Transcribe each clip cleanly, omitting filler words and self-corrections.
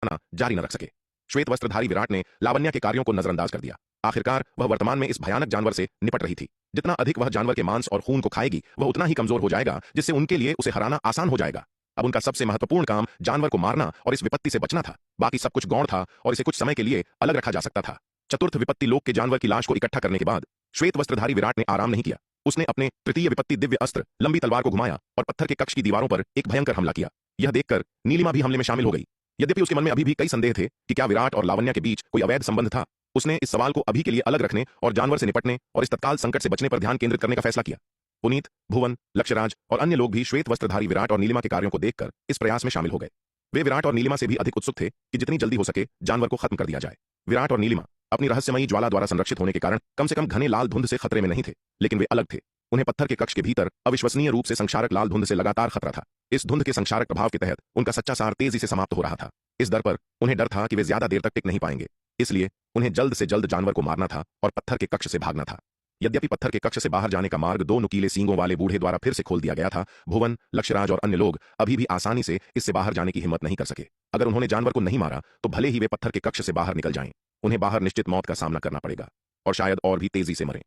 रखना जारी न रख सके। श्वेत वस्त्रधारी विराट ने लावण्या के कार्यों को नजरअंदाज कर दिया। आखिरकार वह वर्तमान में इस भयानक जानवर से निपट रही थी। जितना अधिक वह जानवर के मांस और खून को खाएगी, वह उतना ही कमजोर हो जाएगा, जिससे उनके लिए उसे हराना आसान हो जाएगा। अब उनका सबसे महत्वपूर्ण काम जानवर को मारना और इस विपत्ति से बचना था। बाकी सब कुछ गौण था और इसे कुछ समय के लिए अलग रखा जा सकता था। चतुर्थ विपत्ति लोक के जानवर की लाश को इकट्ठा करने के बाद श्वेत वस्त्रधारी विराट ने आराम नहीं किया। उसने अपने तृतीय विपत्ति दिव्य अस्त्र लंबी तलवार को घुमाया और पत्थर के कक्ष की दीवारों पर एक भयंकर हमला किया। यह देखकर नीलिमा भी हमले में शामिल हो गई। यद्यपि उसके मन में अभी भी कई संदेह थे कि क्या विराट और लावण्या के बीच कोई अवैध संबंध था, उसने इस सवाल को अभी के लिए अलग रखने और जानवर से निपटने और इस तत्काल संकट से बचने पर ध्यान केंद्रित करने का फैसला किया। पुनीत, भुवन, लक्ष्यराज और अन्य लोग भी श्वेत वस्त्रधारी विराट और नीलिमा के कार्यों को देखकर इस प्रयास में शामिल हो गए। वे विराट और नीलिमा से भी अधिक उत्सुक थे कि जितनी जल्दी हो सके जानवर को खत्म कर दिया जाए। विराट और नीलिमा अपनी रहस्यमयी ज्वाला द्वारा संरक्षित होने के कारण कम से कम घने लाल धुंध से खतरे में नहीं थे, लेकिन वे अलग थे। उन्हें पत्थर के कक्ष के भीतर अविश्वसनीय रूप से संक्षारक लाल धुंध से लगातार खतरा था। इस धुंध के संक्षारक प्रभाव के तहत उनका सच्चा सार तेजी से समाप्त हो रहा था। इस डर पर उन्हें डर था कि वे ज्यादा देर तक टिक नहीं पाएंगे, इसलिए उन्हें जल्द से जल्द जानवर को मारना था और पत्थर के कक्ष से भागना था। यद्यपि पत्थर के कक्ष से बाहर जाने का मार्ग दो नुकीले सींगों वाले बूढ़े द्वारा फिर से खोल दिया गया था, भुवन, लक्ष्यराज और अन्य लोग अभी भी आसानी से इससे बाहर जाने की हिम्मत नहीं कर सके। अगर उन्होंने जानवर को नहीं मारा तो भले ही वे पत्थर के कक्ष से बाहर निकल जाएं, उन्हें बाहर निश्चित मौत का सामना करना पड़ेगा और शायद और भी तेजी से मरें।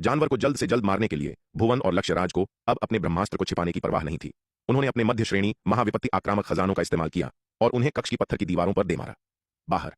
जानवर को जल्द से जल्द मारने के लिए भुवन और लक्ष्यराज को अब अपने ब्रह्मास्त्र को छिपाने की परवाह नहीं थी। उन्होंने अपने मध्य श्रेणी महाविपत्ति आक्रामक खजानों का इस्तेमाल किया और उन्हें कक्ष की पत्थर की दीवारों पर दे मारा। बाहर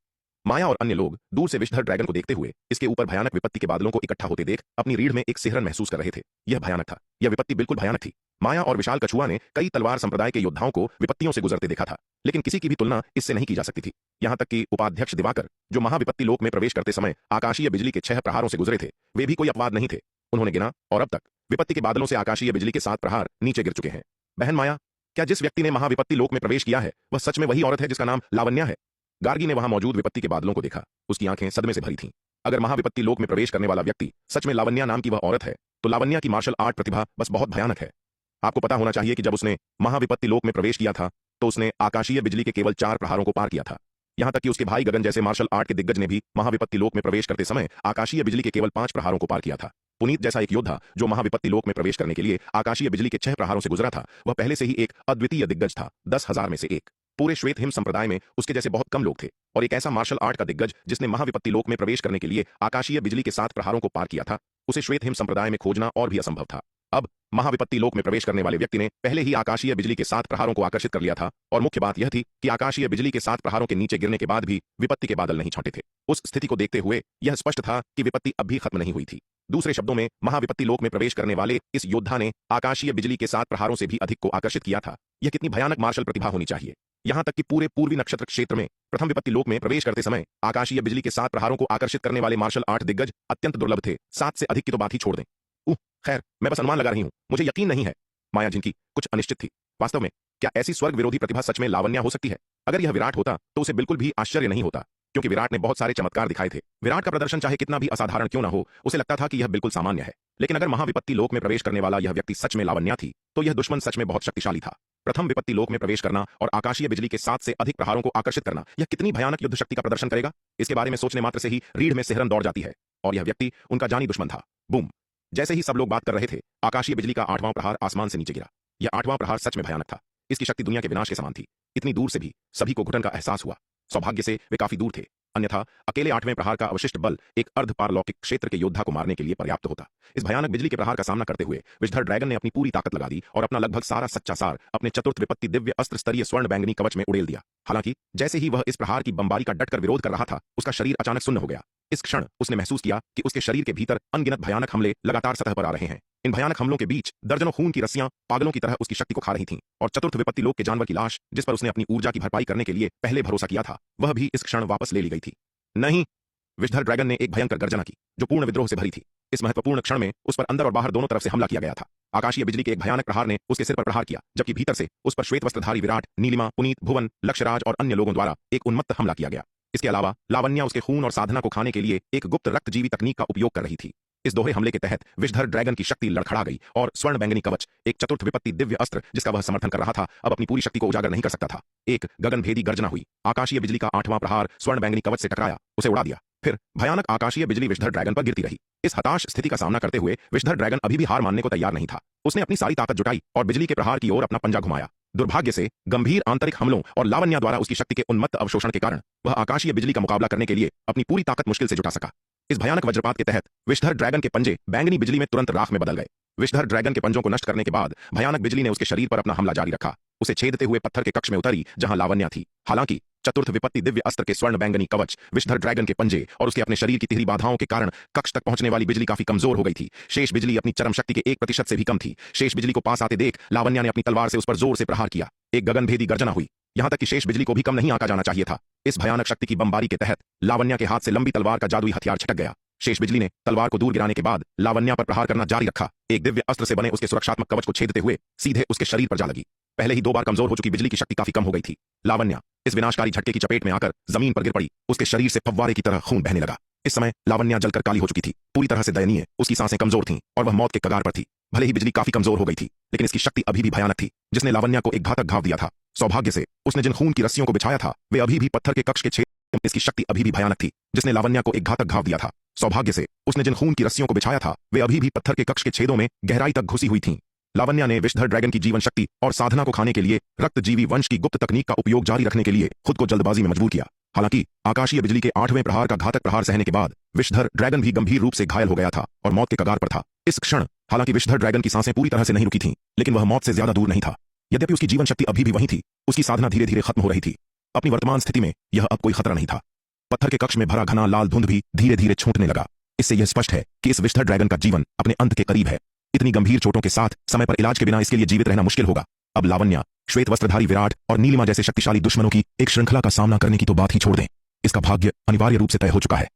माया और अन्य लोग दूर से विषधर ड्रैगन को देखते हुए इसके ऊपर भयानक विपत्ति के बादलों को इकट्ठा होते देख अपनी रीढ़ में एक सिहरन महसूस कर रहे थे। यह भयानक था, यह विपत्ति बिल्कुल भयानक थी। माया और विशाल कछुआ ने कई तलवार संप्रदाय के योद्धाओं को विपत्तियों से गुजरते देखा था, लेकिन किसी की भी तुलना इससे नहीं की जा सकती थी। यहां तक कि उपाध्यक्ष दिवाकर, जो महाविपत्ति लोक में प्रवेश करते समय आकाशीय बिजली के 6 प्रहारों से गुजरे थे, वे भी कोई अपवाद नहीं थे। उन्होंने गिना और अब तक विपत्ति के बादलों से आकाशीय बिजली के 7 प्रहार नीचे गिर चुके हैं। बहन माया, क्या जिस व्यक्ति ने महाविपत्ति लोक में प्रवेश किया है वह सच में वही औरत है जिसका नाम लावण्या है? गार्गी ने वहां मौजूद विपत्ति के बादलों को देखा। उसकी आंखें सदमे से भरी थीं। अगर महाविपत्ति लोक में प्रवेश करने वाला व्यक्ति सच में लावण्या नाम की वह औरत है, तो लावण्या की मार्शल आर्ट प्रतिभा बस बहुत भयानक है। आपको पता होना चाहिए कि जब उसने महाविपत्ति लोक में प्रवेश किया था तो उसने आकाशीय बिजली के केवल 4 प्रहारों को पार किया था। यहां तक कि उसके भाई गगन जैसे मार्शल आर्ट के दिग्गज ने भी महाविपत्ति लोक में प्रवेश करते समय आकाशीय बिजली के केवल 5 प्रहारों को पार किया था। पुनीत जैसा एक योद्धा जो महाविपत्ति लोक में प्रवेश करने के लिए आकाशीय बिजली के 6 प्रहारों से गुजरा था, वह पहले से ही एक अद्वितीय दिग्गज था, 10,000 में से एक। पूरे श्वेत हिम संप्रदाय में उसके जैसे बहुत कम लोग थे, और एक ऐसा मार्शल आर्ट का दिग्गज जिसने महाविपत्ति लोक में प्रवेश करने के लिए आकाशीय बिजली के 7 प्रहारों को पार किया था, उसे श्वेत हिम संप्रदाय में खोजना और भी असंभव था। अब महाविपत्ति लोक में प्रवेश करने वाले व्यक्ति ने पहले ही आकाशीय बिजली के 7 प्रहारों को आकर्षित कर लिया था, और मुख्य बात यह थी कि आकाशीय बिजली के 7 प्रहारों के नीचे गिरने के बाद भी विपत्ति के बादल नहीं छौटे थे। उस स्थिति को देखते हुए यह स्पष्ट था कि विपत्ति अब भी खत्म नहीं हुई थी। दूसरे शब्दों में, महाविपत्ति लोक में प्रवेश करने वाले इस योद्धा ने आकाशीय बिजली के 7 प्रहारों से भी अधिक को आकर्षित किया था। यह कितनी भयानक मार्शल प्रतिभा होनी चाहिए। यहां तक कि पूरे पूर्वी नक्षत्र क्षेत्र में प्रथम विपत्ति लोक में प्रवेश करते समय आकाशीय बिजली के 7 प्रहारों को आकर्षित करने वाले मार्शल आर्ट दिग्गज अत्यंत दुर्लभ थे। 7 से अधिक की तो बात ही छोड़ दें। खैर, मैं बस अनुमान लगा रही हूं, मुझे यकीन नहीं है। माया, जिनकी कुछ अनिश्चित थी, वास्तव में क्या ऐसी स्वर्ग विरोधी प्रतिभा सच में लावण्या हो सकती है? अगर यह विराट होता तो उसे बिल्कुल भी आश्चर्य नहीं होता, क्योंकि विराट ने बहुत सारे चमत्कार दिखाए थे। विराट का प्रदर्शन चाहे कितना भी असाधारण क्यों न हो, उसे लगता था कि यह बिल्कुल सामान्य है। लेकिन अगर महाविपत्ति लोक में प्रवेश करने वाला यह व्यक्ति सच में लावण्या थी, तो यह दुश्मन सच में बहुत शक्तिशाली था। प्रथम विपत्ति लोक में प्रवेश करना और आकाशीय बिजली के 7 से अधिक प्रहारों को आकर्षित करना, यह कितनी भयानक युद्ध शक्ति का प्रदर्शन करेगा, इसके बारे में सोचने मात्र से ही रीढ़ में सिहरन दौड़ जाती है। और यह व्यक्ति उनका जानी दुश्मन था। बूम! जैसे ही सब लोग बात कर रहे थे, आकाशीय बिजली का 8वां प्रहार आसमान से नीचे गिरा। यह 8वां प्रहार सच में भयानक था। इसकी शक्ति दुनिया के विनाश के समान थी। इतनी दूर से भी सभी को घुटन का एहसास हुआ। सौभाग्य से वे काफी दूर थे, अन्यथा अकेले 8वें प्रहार का अवशिष्ट बल एक अर्ध पारलौकिक क्षेत्र के योद्धा को मारने के लिए पर्याप्त होता। इस भयानक बिजली के प्रहार का सामना करते हुए विषधर ड्रैगन ने अपनी पूरी ताकत लगा दी और अपना लगभग सारा सच्चा सार अपने चतुर्थ विपत्ति दिव्य अस्त्र स्तरीय स्वर्ण बैंगनी कवच में उड़ेल दिया। हालांकि जैसे ही वह इस प्रहार की बमबारी का डटकर विरोध कर रहा था, उसका शरीर अचानक सुन्न हो गया। इस क्षण उसने महसूस किया कि उसके शरीर के भीतर अनगिनत भयानक हमले लगातार सतह पर आ रहे हैं। इन भयानक हमलों के बीच दर्जनों खून की रस्सियां पागलों की तरह उसकी शक्ति को खा रही थीं, और चतुर्थ विपत्ति लोक के जानवर की लाश, जिस पर उसने अपनी ऊर्जा की भरपाई करने के लिए पहले भरोसा किया था, वह भी इस क्षण वापस ले ली गई थी। नहीं! विषधर ड्रैगन ने एक भयंकर गर्जना की, जो पूर्ण विद्रोह से भरी थी। इस महत्वपूर्ण क्षण में उस पर अंदर और बाहर दोनों तरफ से हमला किया गया था। आकाशीय बिजली के एक भयानक प्रहार ने उसके सिर पर प्रहार किया, जबकि भीतर से उस पर श्वेत वस्त्रधारी विराट, नीलिमा, पुनीत, भुवन, लक्ष्यराज और अन्य लोगों द्वारा एक उन्मत्त हमला किया गया। इसके अलावा लावण्या उसके खून और साधना को खाने के लिए एक गुप्त रक्तजीवी तकनीक का उपयोग कर रही थी। इस दोहरे हमले के तहत विषधर ड्रैगन की शक्ति लड़खड़ा गई और स्वर्ण बैंगनी कवच, एक चतुर्थ विपत्ति दिव्य अस्त्र जिसका वह समर्थन कर रहा था, अब अपनी पूरी शक्ति को उजागर नहीं कर सकता था। एक गगनभेदी गर्जना हुई। आकाशीय बिजली का 8वां प्रहार स्वर्ण बैंगनी कवच से टकराया, उसे उड़ा दिया। फिर भयानक आकाशीय बिजली विषधर ड्रैगन पर गिरती रही। इस हताश स्थिति का सामना करते हुए विषधर ड्रैगन अभी भी हार मानने को तैयार नहीं था। उसने अपनी सारी ताकत जुटाई और बिजली के प्रहार की ओर अपना पंजा घुमाया। दुर्भाग्य से गंभीर आंतरिक हमलों और लावण्या द्वारा उसकी शक्ति के उन्मत्त अवशोषण के कारण वह आकाशीय बिजली का मुकाबला करने के लिए अपनी पूरी ताकत मुश्किल से जुटा सका। इस भयानक वज्रपात के तहत विषधर ड्रैगन के पंजे बैंगनी बिजली में तुरंत राख में बदल गए। विषधर ड्रैगन के पंजों को नष्ट करने के बाद भयानक बिजली ने उसके शरीर पर अपना हमला जारी रखा, उसे छेदते हुए पत्थर के कक्ष में उतरी जहां लावण्या थी। हालांकि चतुर्थ विपत्ति दिव्य अस्त्र के स्वर्ण बैंगनी कवच, विषधर ड्रैगन के पंजे और उसके अपने शरीर की तिहरी बाधाओं के कारण कक्ष तक पहुंचने वाली बिजली काफी कमजोर हो गई थी। शेष बिजली अपनी चरम शक्ति के 1% से भी कम थी। शेष बिजली को पास आते देख लावण्या ने अपनी तलवार से उस पर जोर से प्रहार किया। एक गगनभेदी गर्जना हुई, यहां तक कि शेष बिजली को भी कम नहीं आंका जाना चाहिए था। इस भयानक शक्ति की बमबारी के तहत लावण्या के हाथ से लंबी तलवार का जादुई हथियार छटक गया। शेष बिजली ने तलवार को दूर गिराने के बाद लावण्या पर प्रहार करना जारी रखा। एक दिव्य अस्त्र से बने उसके सुरक्षात्मक कवच को छेदते हुए सीधे उसके शरीर पर जा लगी। पहले ही 2 बार कमजोर हो चुकी बिजली की शक्ति काफी कम हो गई थी। लावण्या इस विनाशकारी झटके की चपेट में आकर जमीन पर गिर पड़ी। उसके शरीर से फव्वारे की तरह खून बहने लगा। इस समय लावण्या जलकर काली हो चुकी थी, पूरी तरह से दयनीय। उसकी सांसें कमजोर थीं और वह मौत के कगार पर थी। भले ही बिजली काफी कमजोर हो गई थी, लेकिन इसकी शक्ति अभी भी भयानक थी, जिसने लावण्या को एक घातक घाव दिया था। सौभाग्य से उसने जिन खून की रस्सियों को बिछाया था वे अभी भी पत्थर के कक्ष के छेद। इसकी शक्ति अभी भी भयानक थी, जिसने लावण्या को एक घातक घाव दिया था। सौभाग्य से उसने जिन खून की रस्सियों को बिछाया था वे अभी भी पत्थर के कक्ष के छेदों में गहराई तक घुसी हुई थीं। लावण्या ने विषधर ड्रैगन की जीवन शक्ति और साधना को खाने के लिए रक्तजीवी वंश की गुप्त तकनीक का उपयोग जारी रखने के लिए खुद को जल्दबाजी में मजबूर किया। हालांकि आकाशीय बिजली के 8वें प्रहार का घातक प्रहार सहने के बाद विषधर ड्रैगन भी गंभीर रूप से घायल हो गया था और मौत के कगार पर था। इस क्षण हालांकि विषधर ड्रैगन की सांसें पूरी तरह से नहीं रुकी थीं, लेकिन वह मौत से ज्यादा दूर नहीं था। यद्यपि उसकी जीवन शक्ति अभी भी वहीं थी, उसकी साधना धीरे धीरे खत्म हो रही थी। अपनी वर्तमान स्थिति में यह अब कोई खतरा नहीं था। पत्थर के कक्ष में भरा घना लाल धुंध भी धीरे धीरे छूटने लगा। इससे यह स्पष्ट है कि इस विषधर ड्रैगन का जीवन अपने अंत के करीब है। इतनी गंभीर चोटों के साथ समय पर इलाज के बिना इसके लिए जीवित रहना मुश्किल होगा। अब लावण्या, श्वेत वस्त्रधारी विराट और नीलिमा जैसे शक्तिशाली दुश्मनों की एक श्रृंखला का सामना करने की तो बात ही छोड़ दें, इसका भाग्य अनिवार्य रूप से तय हो चुका है।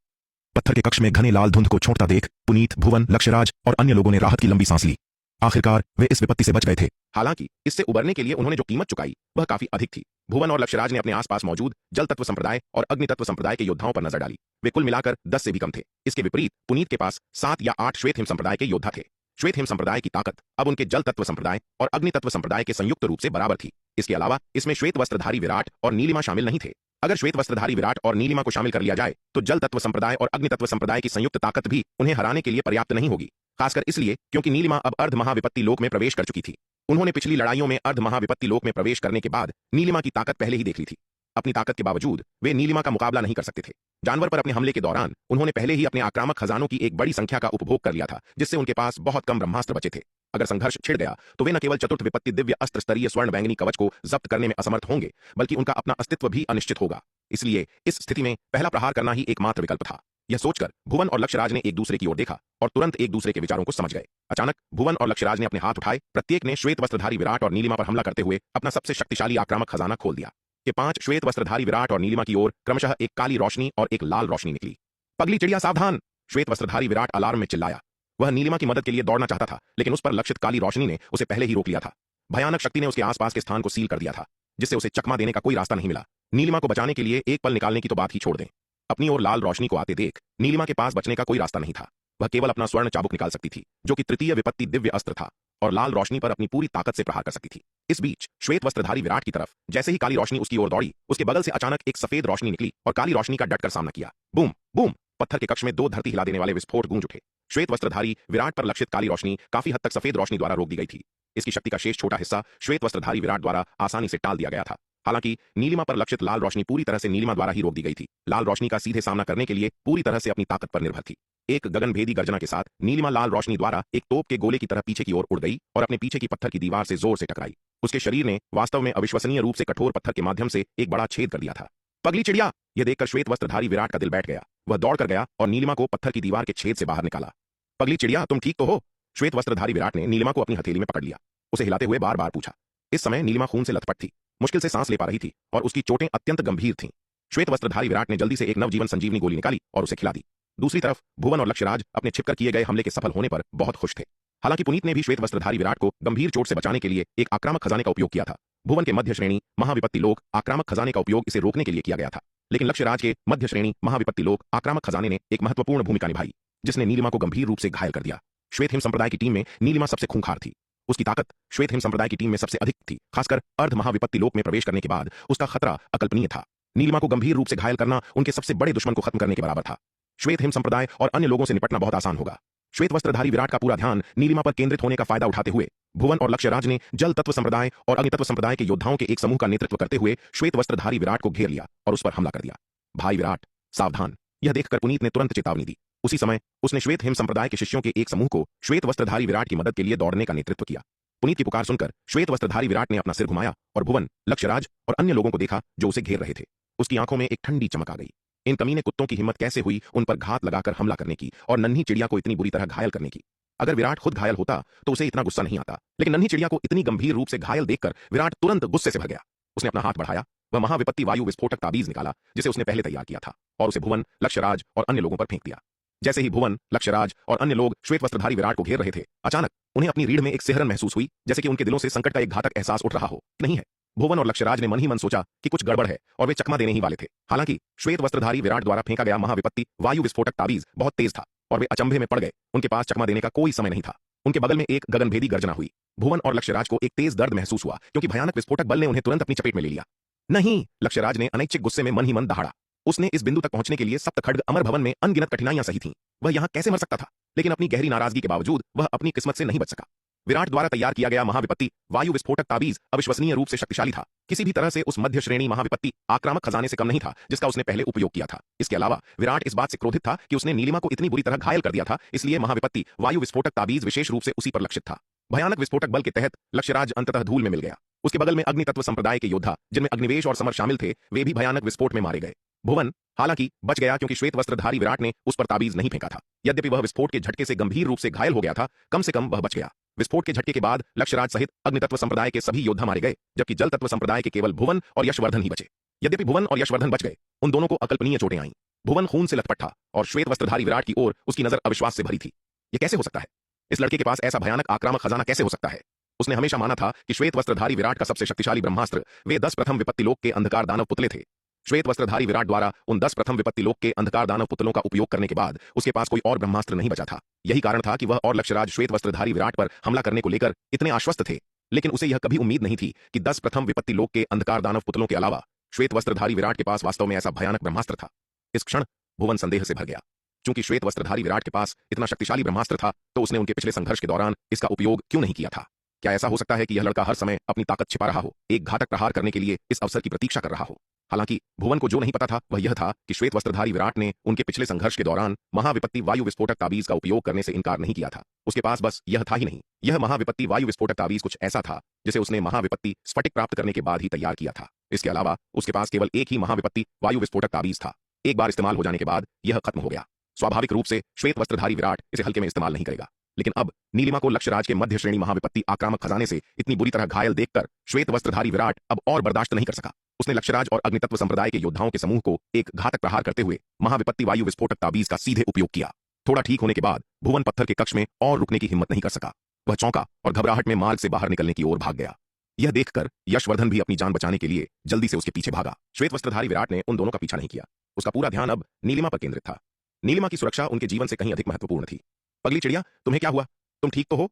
पत्थर के कक्ष में घने लाल धुंध को छोड़ता देख पुनीत, भुवन, लक्ष्यराज और अन्य लोगों ने राहत की लंबी सांस ली। आखिरकार वे इस विपत्ति से बच गए थे। हालांकि इससे उबरने के लिए उन्होंने जो कीमत चुकाई वह काफी अधिक थी। भुवन और लक्ष्यराज ने अपने आसपास मौजूद जल तत्व संप्रदाय और अग्नि तत्व संप्रदाय के योद्धाओं पर नजर डाली। वे कुल मिलाकर 10 से भी कम थे। इसके विपरीत पुनीत के पास 7 या 8 श्वेत हिम संप्रदाय के योद्धा थे। श्वेत हिम संप्रदाय की ताकत अब उनके जल तत्व संप्रदाय और अग्नि तत्व संप्रदाय के संयुक्त रूप से बराबर थी। इसके अलावा इसमें श्वेत वस्त्रधारी विराट और नीलिमा शामिल नहीं थे। अगर श्वेत वस्त्रधारी विराट और नीलिमा को शामिल कर लिया जाए तो जल तत्व संप्रदाय और अग्नि तत्व संप्रदाय की संयुक्त ताकत भी उन्हें हराने के लिए पर्याप्त नहीं होगी। खासकर इसलिए क्योंकि नीलिमा अब अर्ध महाविपत्ति लोक में प्रवेश कर चुकी थी। उन्होंने पिछली लड़ाइयों में अर्ध महाविपत्ति लोक में प्रवेश करने के बाद नीलिमा की ताकत पहले ही देख ली थी। अपनी ताकत के बावजूद वे नीलिमा का मुकाबला नहीं कर सकते थे। जानवर पर अपने हमले के दौरान उन्होंने पहले ही अपने आक्रामक खजानों की एक बड़ी संख्या का उपभोग कर लिया था, जिससे उनके पास बहुत कम ब्रह्मास्त्र बचे थे। अगर संघर्ष छिड़ गया तो वे न केवल चतुर्थ विपत्ति दिव्य अस्त्र स्तरीय स्वर्ण बैंगनी कवच को जब्त करने में असमर्थ होंगे, बल्कि उनका अपना अस्तित्व भी अनिश्चित होगा। इसलिए इस स्थिति में पहला प्रहार करना ही एकमात्र विकल्प था। यह सोचकर भुवन और लक्ष्यराज ने एक दूसरे की ओर देखा और तुरंत एक दूसरे के विचारों को समझ गए। अचानक भुवन और लक्ष्यराज ने अपने हाथ उठाए। प्रत्येक ने श्वेत वस्त्रधारी विराट और नीलिमा पर हमला करते हुए अपना सबसे शक्तिशाली आक्रामक खजाना खोल दिया। ये 5 श्वेत वस्त्रधारी विराट और नीलिमा की ओर क्रमशः एक काली रोशनी और एक लाल रोशनी निकली। पगली चिड़िया सावधान! श्वेत वस्त्रधारी विराट अलार्म में चिल्लाया। वह नीलिमा की मदद के लिए दौड़ना चाहता था, लेकिन उस पर लक्षित काली रोशनी ने उसे पहले ही रोक लिया था। भयानक शक्ति ने उसके आसपास के स्थान को सील कर दिया था, जिससे उसे चकमा देने का कोई रास्ता नहीं मिला। नीलिमा को बचाने के लिए एक पल निकालने की तो बात ही छोड़ दें। अपनी ओर लाल रोशनी को आते देख नीलिमा के पास बचने का कोई रास्ता नहीं था। वह केवल अपना स्वर्ण चाबुक निकाल सकती थी, जो कि तृतीय विपत्ति दिव्य अस्त्र था, और लाल रोशनी पर अपनी पूरी ताकत से प्रहार कर सकती थी। इस बीच श्वेत वस्त्रधारी विराट की तरफ जैसे ही काली रोशनी उसकी ओर दौड़ी, उसके बगल से अचानक एक सफेद रोशनी निकली और काली रोशनी का डटकर सामना किया। Boom boom! पत्थर के कक्ष में 2 धरती हिला देने वाले विस्फोट गूंज उठे। श्वेत वस्त्रधारी विराट पर लक्षित काली रोशनी काफी हद तक सफेद रोशनी द्वारा रोक दी गई थी। इसकी शक्ति का शेष छोटा हिस्सा श्वेत वस्त्रधारी विराट द्वारा आसानी से टाल दिया गया था। हालांकि नीलिमा पर लक्षित लाल रोशनी पूरी तरह से नीलिमा द्वारा ही रोक दी गई थी। लाल रोशनी का सीधे सामना करने के लिए पूरी तरह से अपनी ताकत पर निर्भर थी। एक गगनभेदी गर्जना के साथ नीलिमा लाल रोशनी द्वारा एक तोप के गोले की तरह पीछे की ओर उड़ गई और अपने पीछे की पत्थर की दीवार से जोर से टकराई। उसके शरीर ने वास्तव में अविश्वसनीय रूप से कठोर पत्थर के माध्यम से एक बड़ा छेद कर दिया था। पगली चिड़िया! यह देखकर श्वेत वस्त्रधारी विराट का दिल बैठ गया। वह दौड़कर गया और नीलिमा को पत्थर की दीवार के छेद से बाहर निकाला। पगली चिड़िया, तुम ठीक तो हो? श्वेत वस्त्रधारी विराट ने नीलिमा को अपनी हथेली में पकड़ लिया। उसे हिलाते हुए बार बार पूछा। इस समय नीलिमा खून से लथपथ थी, मुश्किल से सांस ले पा रही थी और उसकी चोटें अत्यंत गंभीर थीं। श्वेत वस्त्रधारी विराट ने जल्दी से एक नवजीवन संजीवनी गोली निकाली और उसे खिला दी। दूसरी तरफ भुवन और लक्ष्यराज अपने छिपकर किए गए हमले के सफल होने पर बहुत खुश थे। हालांकि पुनीत ने भी श्वेत वस्त्रधारी विराट को गंभीर चोट से बचाने के लिए एक आक्रामक खजाने का उपयोग किया था। भुवन के मध्य श्रेणी महाविपत्ति लोक आक्रामक खजाने का उपयोग इसे रोकने के लिए किया गया था, लेकिन लक्ष्यराज के मध्य श्रेणी महाविपत्ति लोक आक्रामक खजाने ने एक महत्वपूर्ण भूमिका निभाई, जिसने नीलिमा को गंभीर रूप से घायल कर दिया। श्वेत हिम संप्रदाय की टीम में नीलिमा सबसे खूंखार थी। उसकी ताकत श्वेत हिम संप्रदाय की टीम में सबसे अधिक थी। खासकर अर्ध महाविपत्ति लोक में प्रवेश करने के बाद उसका खतरा अकल्पनीय था। नीलिमा को गंभीर रूप से घायल करना उनके सबसे बड़े दुश्मन को खत्म करने के बराबर था। श्वेत हिम संप्रदाय और अन्य लोगों से निपटना बहुत आसान होगा। श्वेत वस्त्रधारी विराट का पूरा ध्यान नीलिमा पर केंद्रित होने का फायदा उठाते हुए भुवन और लक्ष्यराज ने जल तत्व संप्रदाय और अग्नि तत्व संप्रदाय के योद्धाओं के एक समूह का नेतृत्व करते हुए श्वेत वस्त्रधारी विराट को घेर लिया और उस पर हमला कर दिया। भाई विराट, सावधान! यह देखकर पुनीत ने तुरंत चेतावनी दी। उसी समय उसने श्वेत हिम संप्रदाय के शिष्यों के एक समूह को श्वेत वस्त्रधारी विराट की मदद के लिए दौड़ने का नेतृत्व किया। पुनीत की पुकार सुनकर श्वेत वस्त्रधारी विराट ने अपना सिर घुमाया और भुवन, लक्ष्यराज और अन्य लोगों को देखा जो उसे घेर रहे थे। उसकी आंखों में एक ठंडी चमक आ गई। इन कमीने कुत्तों की हिम्मत कैसे हुई उन पर घात लगाकर हमला करने की और नन्ही चिड़िया को इतनी बुरी तरह घायल करने की। अगर विराट खुद घायल होता तो उसे इतना गुस्सा नहीं आता, लेकिन नन्ही चिड़िया को इतनी गंभीर रूप से घायल देखकर विराट तुरंत गुस्से से भर गया। उसने अपना हाथ बढ़ाया, वह महाविपत्ति वायु विस्फोटक ताबीज निकाला जिसे उसने पहले तैयार किया था और उसे भुवन, लक्ष्यराज और अन्य लोगों पर फेंक दिया। जैसे ही भुवन, लक्ष्यराज और अन्य लोग श्वेत वस्त्रधारी विराट को घेर रहे थे, अचानक उन्हें अपनी रीढ़ में एक सिहरन महसूस हुई, जैसे कि उनके दिलों से संकट का एक घातक एहसास उठ रहा हो। नहीं है। भुवन और लक्ष्यराज ने मन ही मन सोचा कि कुछ गड़बड़ है और वे चकमा देने ही वाले थे। हालांकि श्वेत वस्त्रधारी विराट द्वारा फेंका गया महाविपत्ति वायु विस्फोटक ताबीज बहुत तेज था और वे अचंभे में पड़ गए। उनके पास चकमा देने का कोई समय नहीं था। उनके बगल में एक गगनभेदी गर्जना हुई। भुवन और लक्ष्यराज को एक तेज दर्द महसूस हुआ क्योंकि भयानक विस्फोटक बल ने उन्हें तुरंत अपनी चपेट में ले लिया। नहीं! लक्ष्यराज ने अनैच्छिक गुस्से में मन ही मन दहाड़ा। उसने इस बिंदु तक पहुंचने के लिए सप्त खड्ग अमर भवन में अनगिनत कठिनाइयां सही थीं। वह यहां कैसे मर सकता था? लेकिन अपनी गहरी नाराजगी के बावजूद वह अपनी किस्मत से नहीं बच सका। विराट द्वारा तैयार किया गया महाविपत्ति वायु विस्फोटक ताबीज अविश्वसनीय रूप से शक्तिशाली था। किसी भी तरह से उस मध्य श्रेणी महाविपत्ति आक्रामक खजाने से कम नहीं था जिसका उसने पहले उपयोग किया था। इसके अलावा विराट इस बात से क्रोधित था कि उसने नीलिमा को इतनी बुरी तरह घायल कर दिया था, इसलिए महाविपत्ति वायु विस्फोटक ताबीज विशेष रूप से उसी पर लक्षित था। भयानक विस्फोटक बल के तहत लक्ष्यराज अंततः धूल में मिल गया। उसके बगल में अग्नि तत्व संप्रदाय के योद्धा, जिनमें अग्निवेश और समर शामिल थे, वे भी भयानक विस्फोट में मारे गए। भुवन हालांकि बच गया क्योंकि श्वेत वस्त्रधारी विराट ने उस पर ताबीज नहीं फेंका था। यद्यपि वह विस्फोट के झटके से गंभीर रूप से घायल हो गया था, कम से कम वह बच गया। विस्फोट के झटके के बाद लक्ष्यराज सहित अग्नि तत्व संप्रदाय के सभी योद्धा मारे गए, जबकि जल तत्व संप्रदाय के केवल भुवन और यशवर्धन ही बचे। यद्यपि भुवन और यशवर्धन बच गए, उन दोनों को अकल्पनीय चोटें आईं। भुवन खून से लथपथ था और श्वेत वस्त्रधारी विराट की ओर उसकी नजर अविश्वास से भरी थी। यह कैसे हो सकता है? इस लड़के के पास ऐसा भयानक आक्रामक खजाना कैसे हो सकता है? उसने हमेशा माना था कि श्वेत वस्त्रधारी विराट का सबसे शक्तिशाली ब्रह्मास्त्र वे 10 प्रथम विपत्ति लोक के अंधकार दानव पुतले थे। श्वेत वस्त्रधारी विराट द्वारा उन 10 प्रथम विपत्ति लोक के अंधकार दानव पुतलों का उपयोग करने के बाद उसके पास कोई और ब्रह्मास्त्र नहीं बचा था। यही कारण था कि वह और लक्ष्यराज श्वेत वस्त्रधारी विराट पर हमला करने को लेकर इतने आश्वस्त थे। लेकिन उसे यह कभी उम्मीद नहीं थी कि 10 प्रथम विपत्ति लोक के अंधकार दानव पुतलों के अलावा श्वेत वस्त्रधारी विराट के पास वास्तव में ऐसा भयानक ब्रह्मास्त्र था। इस क्षण भुवन संदेह से भर गया। चूंकि श्वेत वस्त्रधारी विराट के पास इतना शक्तिशाली ब्रह्मास्त्र था, तो उसने उनके पिछले संघर्ष के दौरान इसका उपयोग क्यों नहीं किया था? क्या ऐसा हो सकता है कि यह लड़का हर समय अपनी ताकत छिपा रहा हो, एक घातक प्रहार करने के लिए इस अवसर की प्रतीक्षा कर रहा हो? हालांकि भुवन को जो नहीं पता था वह यह था कि श्वेत वस्त्रधारी विराट ने उनके पिछले संघर्ष के दौरान महाविपत्ति वायु विस्फोटक ताबीज का उपयोग करने से इनकार नहीं किया था। उसके पास बस यह था ही नहीं, यह महाविपत्ति वायु विस्फोटक ताबीज कुछ ऐसा था जिसे उसने महाविपत्ति स्फटिक प्राप्त करने के बाद ही तैयार किया था। इसके अलावा उसके पास केवल एक ही महाविपत्ति वायु विस्फोटक ताबीज था। एक बार इस्तेमाल हो जाने के बाद यह खत्म हो गया। स्वाभाविक रूप से श्वेत वस्त्रधारी विराट इसे हल्के में इस्तेमाल नहीं करेगा। लेकिन अब नीलिमा को लक्ष्यराज के मध्य श्रेणी महाविपत्ति आक्रामक खजाने से इतनी बुरी तरह घायल देखकर श्वेत वस्त्रधारी विराट अब और बर्दाश्त नहीं कर सका। उसने लक्ष्यराज और अग्नितत्व संप्रदाय के योद्धाओं के समूह को एक घातक प्रहार करते हुए महाविपत्ति वायु विस्फोटक ताबीज का सीधे उपयोग किया। थोड़ा ठीक होने के बाद भुवन पत्थर के कक्ष में और रुकने की हिम्मत नहीं कर सका। वह चौंका और घबराहट में मार्ग से बाहर निकलने की ओर भाग गया। यह देखकर यशवर्धन भी अपनी जान बचाने के लिए जल्दी से उसके पीछे भागा। श्वेत वस्त्रधारी विराट ने उन दोनों का पीछा नहीं किया। उसका पूरा ध्यान अब नीलिमा पर केंद्रित था। नीलिमा की सुरक्षा उनके जीवन से कहीं अधिक महत्वपूर्ण थी। पगली चिड़िया, तुम्हें क्या हुआ? तुम ठीक तो हो?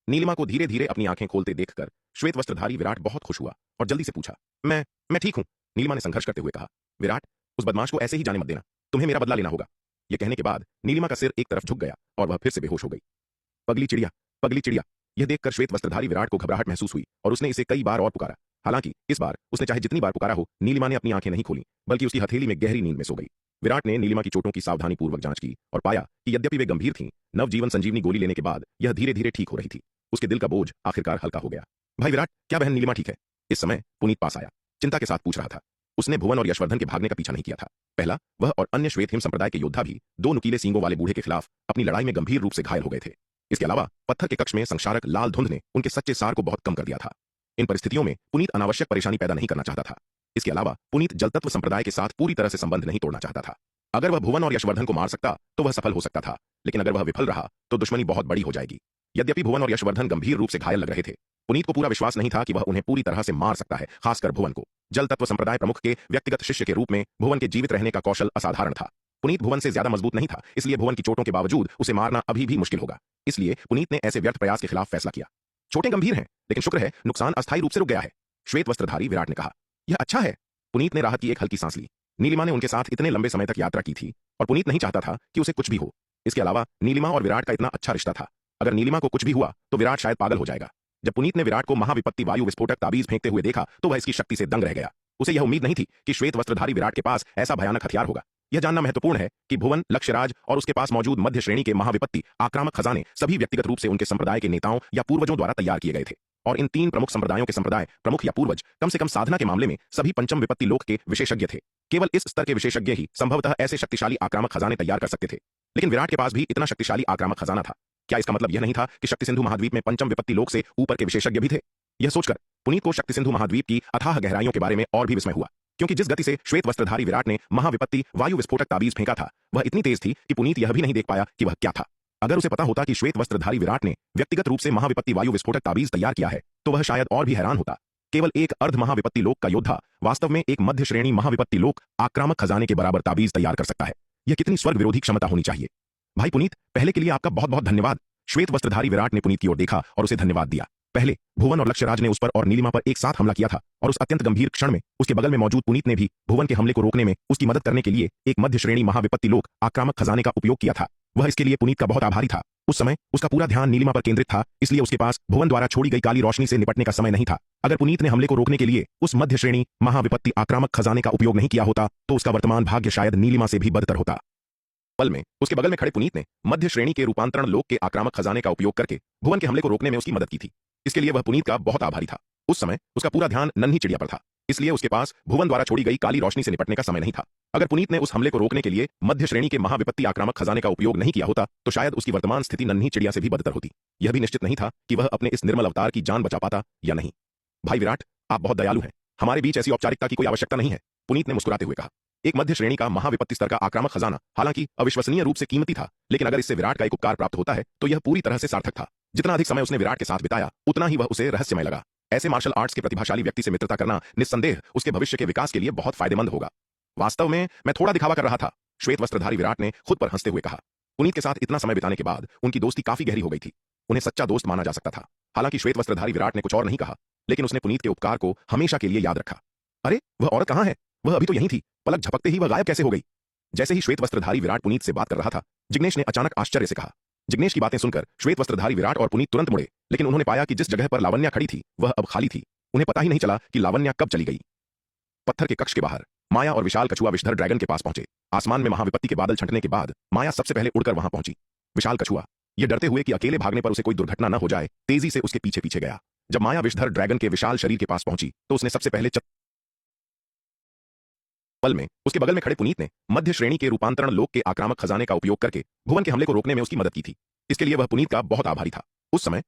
नीलिमा को धीरे धीरे अपनी आंखें खोलते देखकर श्वेत वस्त्रधारी विराट बहुत खुश हुआ और जल्दी से पूछा, मैं ठीक हूं, नीलिमा ने संघर्ष करते हुए कहा। विराट, उस बदमाश को ऐसे ही जाने मत देना, तुम्हें मेरा बदला लेना होगा। यह कहने के बाद नीलिमा का सिर एक तरफ झुक गया और वह फिर से बेहोश हो गई। पगली चिड़िया, यह देखकर श्वेत वस्त्रधारी विराट को घबराहट महसूस हुई और उसने इसे कई बार और पुकारा। हालांकि इस बार उसने चाहे जितनी बार पुकारा हो, नीलिमा ने अपनी आंखें नहीं खोली, बल्कि उसकी हथेली में गहरी नींद में सो गई। विराट ने नीलिमा की चोटों की सावधानीपूर्वक जांच की और पाया कि यद्यपि वे गंभीर थीं, नवजीवन संजीवनी गोली लेने के बाद यह धीरे धीरे ठीक हो रही थी। उसके दिल का बोझ आखिरकार हल्का हो गया। भाई विराट, क्या बहन नीलिमा ठीक है? इस समय पुनीत पास आया, चिंता के साथ पूछ रहा था। उसने भुवन और यशवर्धन के भागने का पीछा नहीं किया था। पहला, वह और अन्य श्वेत हिम संप्रदाय के योद्धा भी 2 नुकीले सींगों वाले बूढ़े के खिलाफ अपनी लड़ाई में गंभीर रूप से घायल हो गए थे। इसके अलावा पत्थर के कक्ष में संक्षारक लाल धुंध ने उनके सच्चे सार को बहुत कम कर दिया था। इन परिस्थितियों में पुनीत अनावश्यक परेशानी पैदा नहीं करना चाहता था। इसके अलावा पुनीत जलतत्व संप्रदाय के साथ पूरी तरह से संबंध नहीं तोड़ना चाहता था। अगर वह भुवन और यशवर्धन को मार सकता तो वह सफल हो सकता था, लेकिन अगर वह विफल रहा तो दुश्मनी बहुत बड़ी हो जाएगी। यद्यपि भुवन और यशवर्धन गंभीर रूप से घायल लग रहे थे, पुनीत को पूरा विश्वास नहीं था कि वह उन्हें पूरी तरह से मार सकता है, खासकर भुवन को। जल तत्व संप्रदाय प्रमुख के व्यक्तिगत शिष्य के रूप में भुवन के जीवित रहने का कौशल असाधारण था। पुनीत भुवन से ज्यादा मजबूत नहीं था, इसलिए भुवन की चोटों के बावजूद उसे मारना अभी भी मुश्किल होगा। इसलिए पुनीत ने ऐसे व्यर्थ प्रयास के खिलाफ फैसला किया। चोटें गंभीर हैं, लेकिन शुक्र है नुकसान अस्थायी रूप से रुक गया है, श्वेत वस्त्रधारी विराट ने कहा। यह अच्छा है। पुनीत ने राहत की एक हल्की सांस ली। नीलिमा ने उनके साथ इतने लंबे समय तक यात्रा की थी और पुनीत नहीं चाहता था कि उसे कुछ भी हो। इसके अलावा नीलिमा और विराट का इतना अच्छा रिश्ता था। अगर नीलिमा को कुछ भी हुआ तो विराट शायद पागल हो जाएगा। जब पुनीत ने विराट को महाविपत्ति वायु विस्फोटक ताबीज फेंकते हुए देखा तो वह इसकी शक्ति से दंग रह गया। उसे यह उम्मीद नहीं थी कि श्वेत वस्त्रधारी विराट के पास ऐसा भयानक हथियार होगा। यह जानना महत्वपूर्ण है कि भुवन, लक्ष्यराज और उसके पास मौजूद मध्य श्रेणी के महाविपत्ति आक्रामक खजाने सभी व्यक्तिगत रूप से उनके संप्रदाय के नेताओं या पूर्वजों द्वारा तैयार किए गए थे। और इन तीन प्रमुख संप्रदायों के संप्रदाय प्रमुख या पूर्वज कम से कम साधना के मामले में सभी पंचम विपत्ति लोक के विशेषज्ञ थे। केवल इस स्तर के विशेषज्ञ ही संभवतः ऐसे शक्तिशाली आक्रामक खजाने तैयार कर सकते थे। लेकिन विराट के पास भी इतना शक्तिशाली आक्रामक खजाना था। क्या इसका मतलब यह नहीं था कि शक्ति सिंधु महाद्वीप में पंचम विपत्ति लोक से ऊपर के विशेषज्ञ भी थे? यह सोचकर पुनीत को शक्ति सिंधु महाद्वीप की अथाह गहराइयों के बारे में और भी विस्मय हुआ, क्योंकि जिस गति से श्वेत वस्त्रधारी विराट ने महाविपत्ति वायु विस्फोटक ताबीज फेंका था वह इतनी तेज थी कि पुनीत यह भी नहीं देख पाया कि वह क्या था। अगर उसे पता होता कि श्वेत वस्त्रधारी विराट ने व्यक्तिगत रूप से महाविपत्ति वायु विस्फोटक ताबीज तैयार किया है तो वह शायद और भी हैरान होता। केवल एक अर्ध महाविपत्ति लोक का योद्धा वास्तव में एक मध्य श्रेणी महाविपत्ति लोक आक्रामक खजाने के बराबर ताबीज तैयार कर सकता है। यह कितनी स्वर्ग विरोधी क्षमता होनी चाहिए। भाई पुनीत, पहले के लिए आपका बहुत बहुत धन्यवाद। श्वेत वस्त्रधारी विराट ने पुनीत की ओर देखा और उसे धन्यवाद दिया। पहले भुवन और लक्ष्यराज ने उस पर और नीलिमा पर एक साथ हमला किया था और उस अत्यंत गंभीर क्षण में उसके बगल में मौजूद पुनीत ने भी भुवन के हमले को रोकने में उसकी मदद करने के लिए एक मध्य श्रेणी महाविपत्ति लोक आक्रामक खजाने का उपयोग किया था। वह इसके लिए पुनीत का बहुत आभारी था। उस समय उसका पूरा ध्यान नीलिमा पर केंद्रित था, इसलिए उसके पास भुवन द्वारा छोड़ी गई काली रोशनी से निपटने का समय नहीं था। अगर पुनीत ने हमले को रोकने के लिए उस मध्य श्रेणी महाविपत्ति आक्रामक खजाने का उपयोग नहीं किया होता तो उसका वर्तमान भाग्य शायद नीलिमा से भी बदतर होता। पल में उसके बगल में खड़े पुनीत ने मध्य श्रेणी के रूपांतरण लोक के आक्रामक खजाने का उपयोग करके भुवन के हमले को रोकने में उसकी मदद की थी। इसके लिए वह पुनीत का बहुत आभारी था। उस समय उसका पूरा ध्यान नन्ही चिड़िया पर था, इसलिए उसके पास भुवन द्वारा छोड़ी गई काली रोशनी से निपटने का समय नहीं था। अगर पुनीत ने उस हमले को रोकने के लिए मध्य श्रेणी के महाविपत्ति आक्रामक खजाने का उपयोग नहीं किया होता तो शायद उसकी वर्तमान स्थिति नन्ही चिड़िया से भी बदतर होती। यह भी निश्चित नहीं था कि वह अपने इस निर्मल अवतार की जान बचा पाता या नहीं। भाई विराट, आप बहुत दयालु हैं। हमारे बीच ऐसी औपचारिकता की कोई आवश्यकता नहीं है, पुनीत ने मुस्कुराते हुए कहा। एक मध्य श्रेणी का महाविपत्ति स्तर का आक्रामक खजाना हालांकि अविश्वसनीय रूप से कीमती था, लेकिन अगर इससे विराट का एक उपकार प्राप्त होता है तो यह पूरी तरह से सार्थक था। जितना अधिक समय उसने विराट के साथ बिताया उतना ही वह उसे रहस्यमय लगा। ऐसे मार्शल आर्ट्स के प्रतिभाशाली व्यक्ति से मित्रता करना निस्संदेह उसके भविष्य के विकास के लिए बहुत फायदेमंद होगा। वास्तव में मैं थोड़ा दिखावा कर रहा था, श्वेत वस्त्रधारी विराट ने खुद पर हंसते हुए कहा। पुनीत के साथ इतना समय बिताने के बाद उनकी दोस्ती काफी गहरी हो गई थी। उन्हें सच्चा दोस्त माना जा सकता था। हालांकि श्वेत वस्त्रधारी विराट ने कुछ और नहीं कहा, लेकिन उसने पुनीत के उपकार को हमेशा के लिए याद रखा। अरे वह औरत कहां है? वह अभी तो यहीं थी, पलक झपकते ही वह गायब कैसे हो गई? जैसे ही श्वेत वस्त्रधारी विराट पुनीत से बात कर रहा था, जिग्नेश ने अचानक आश्चर्य से कहा। जिग्नेश की बातें सुनकर श्वेत वस्त्रधारी विराट और पुनीत तुरंत मुड़े, लेकिन उन्होंने पाया कि जिस जगह पर लावण्या खड़ी थी वह अब खाली थी। उन्हें पता ही नहीं चला कि लावण्या कब चली गई। पत्थर के कक्ष के बाहर माया और विशाल कछुआ विषधर ड्रैगन के पास पहुंचे। आसमान में महाविपत्ति के बादल छंटने के बाद माया सबसे पहले उड़कर वहां पहुंची। विशाल कछुआ यह डरते हुए कि अकेले भागने पर उसे कोई दुर्घटना न हो जाए तेजी से उसके पीछे पीछे गया। जब माया विषधर ड्रैगन के विशाल शरीर के पास पहुंची तो उसने सबसे पहले पल में उसके बगल में खड़े पुनीत ने मध्य श्रेणी के रूपांतरण लोक के आक्रामक खजाने का उपयोग करके भुवन के हमले को रोकने में उसकी मदद की थी। इसके लिए वह पुनीत का बहुत आभारी था। उस समय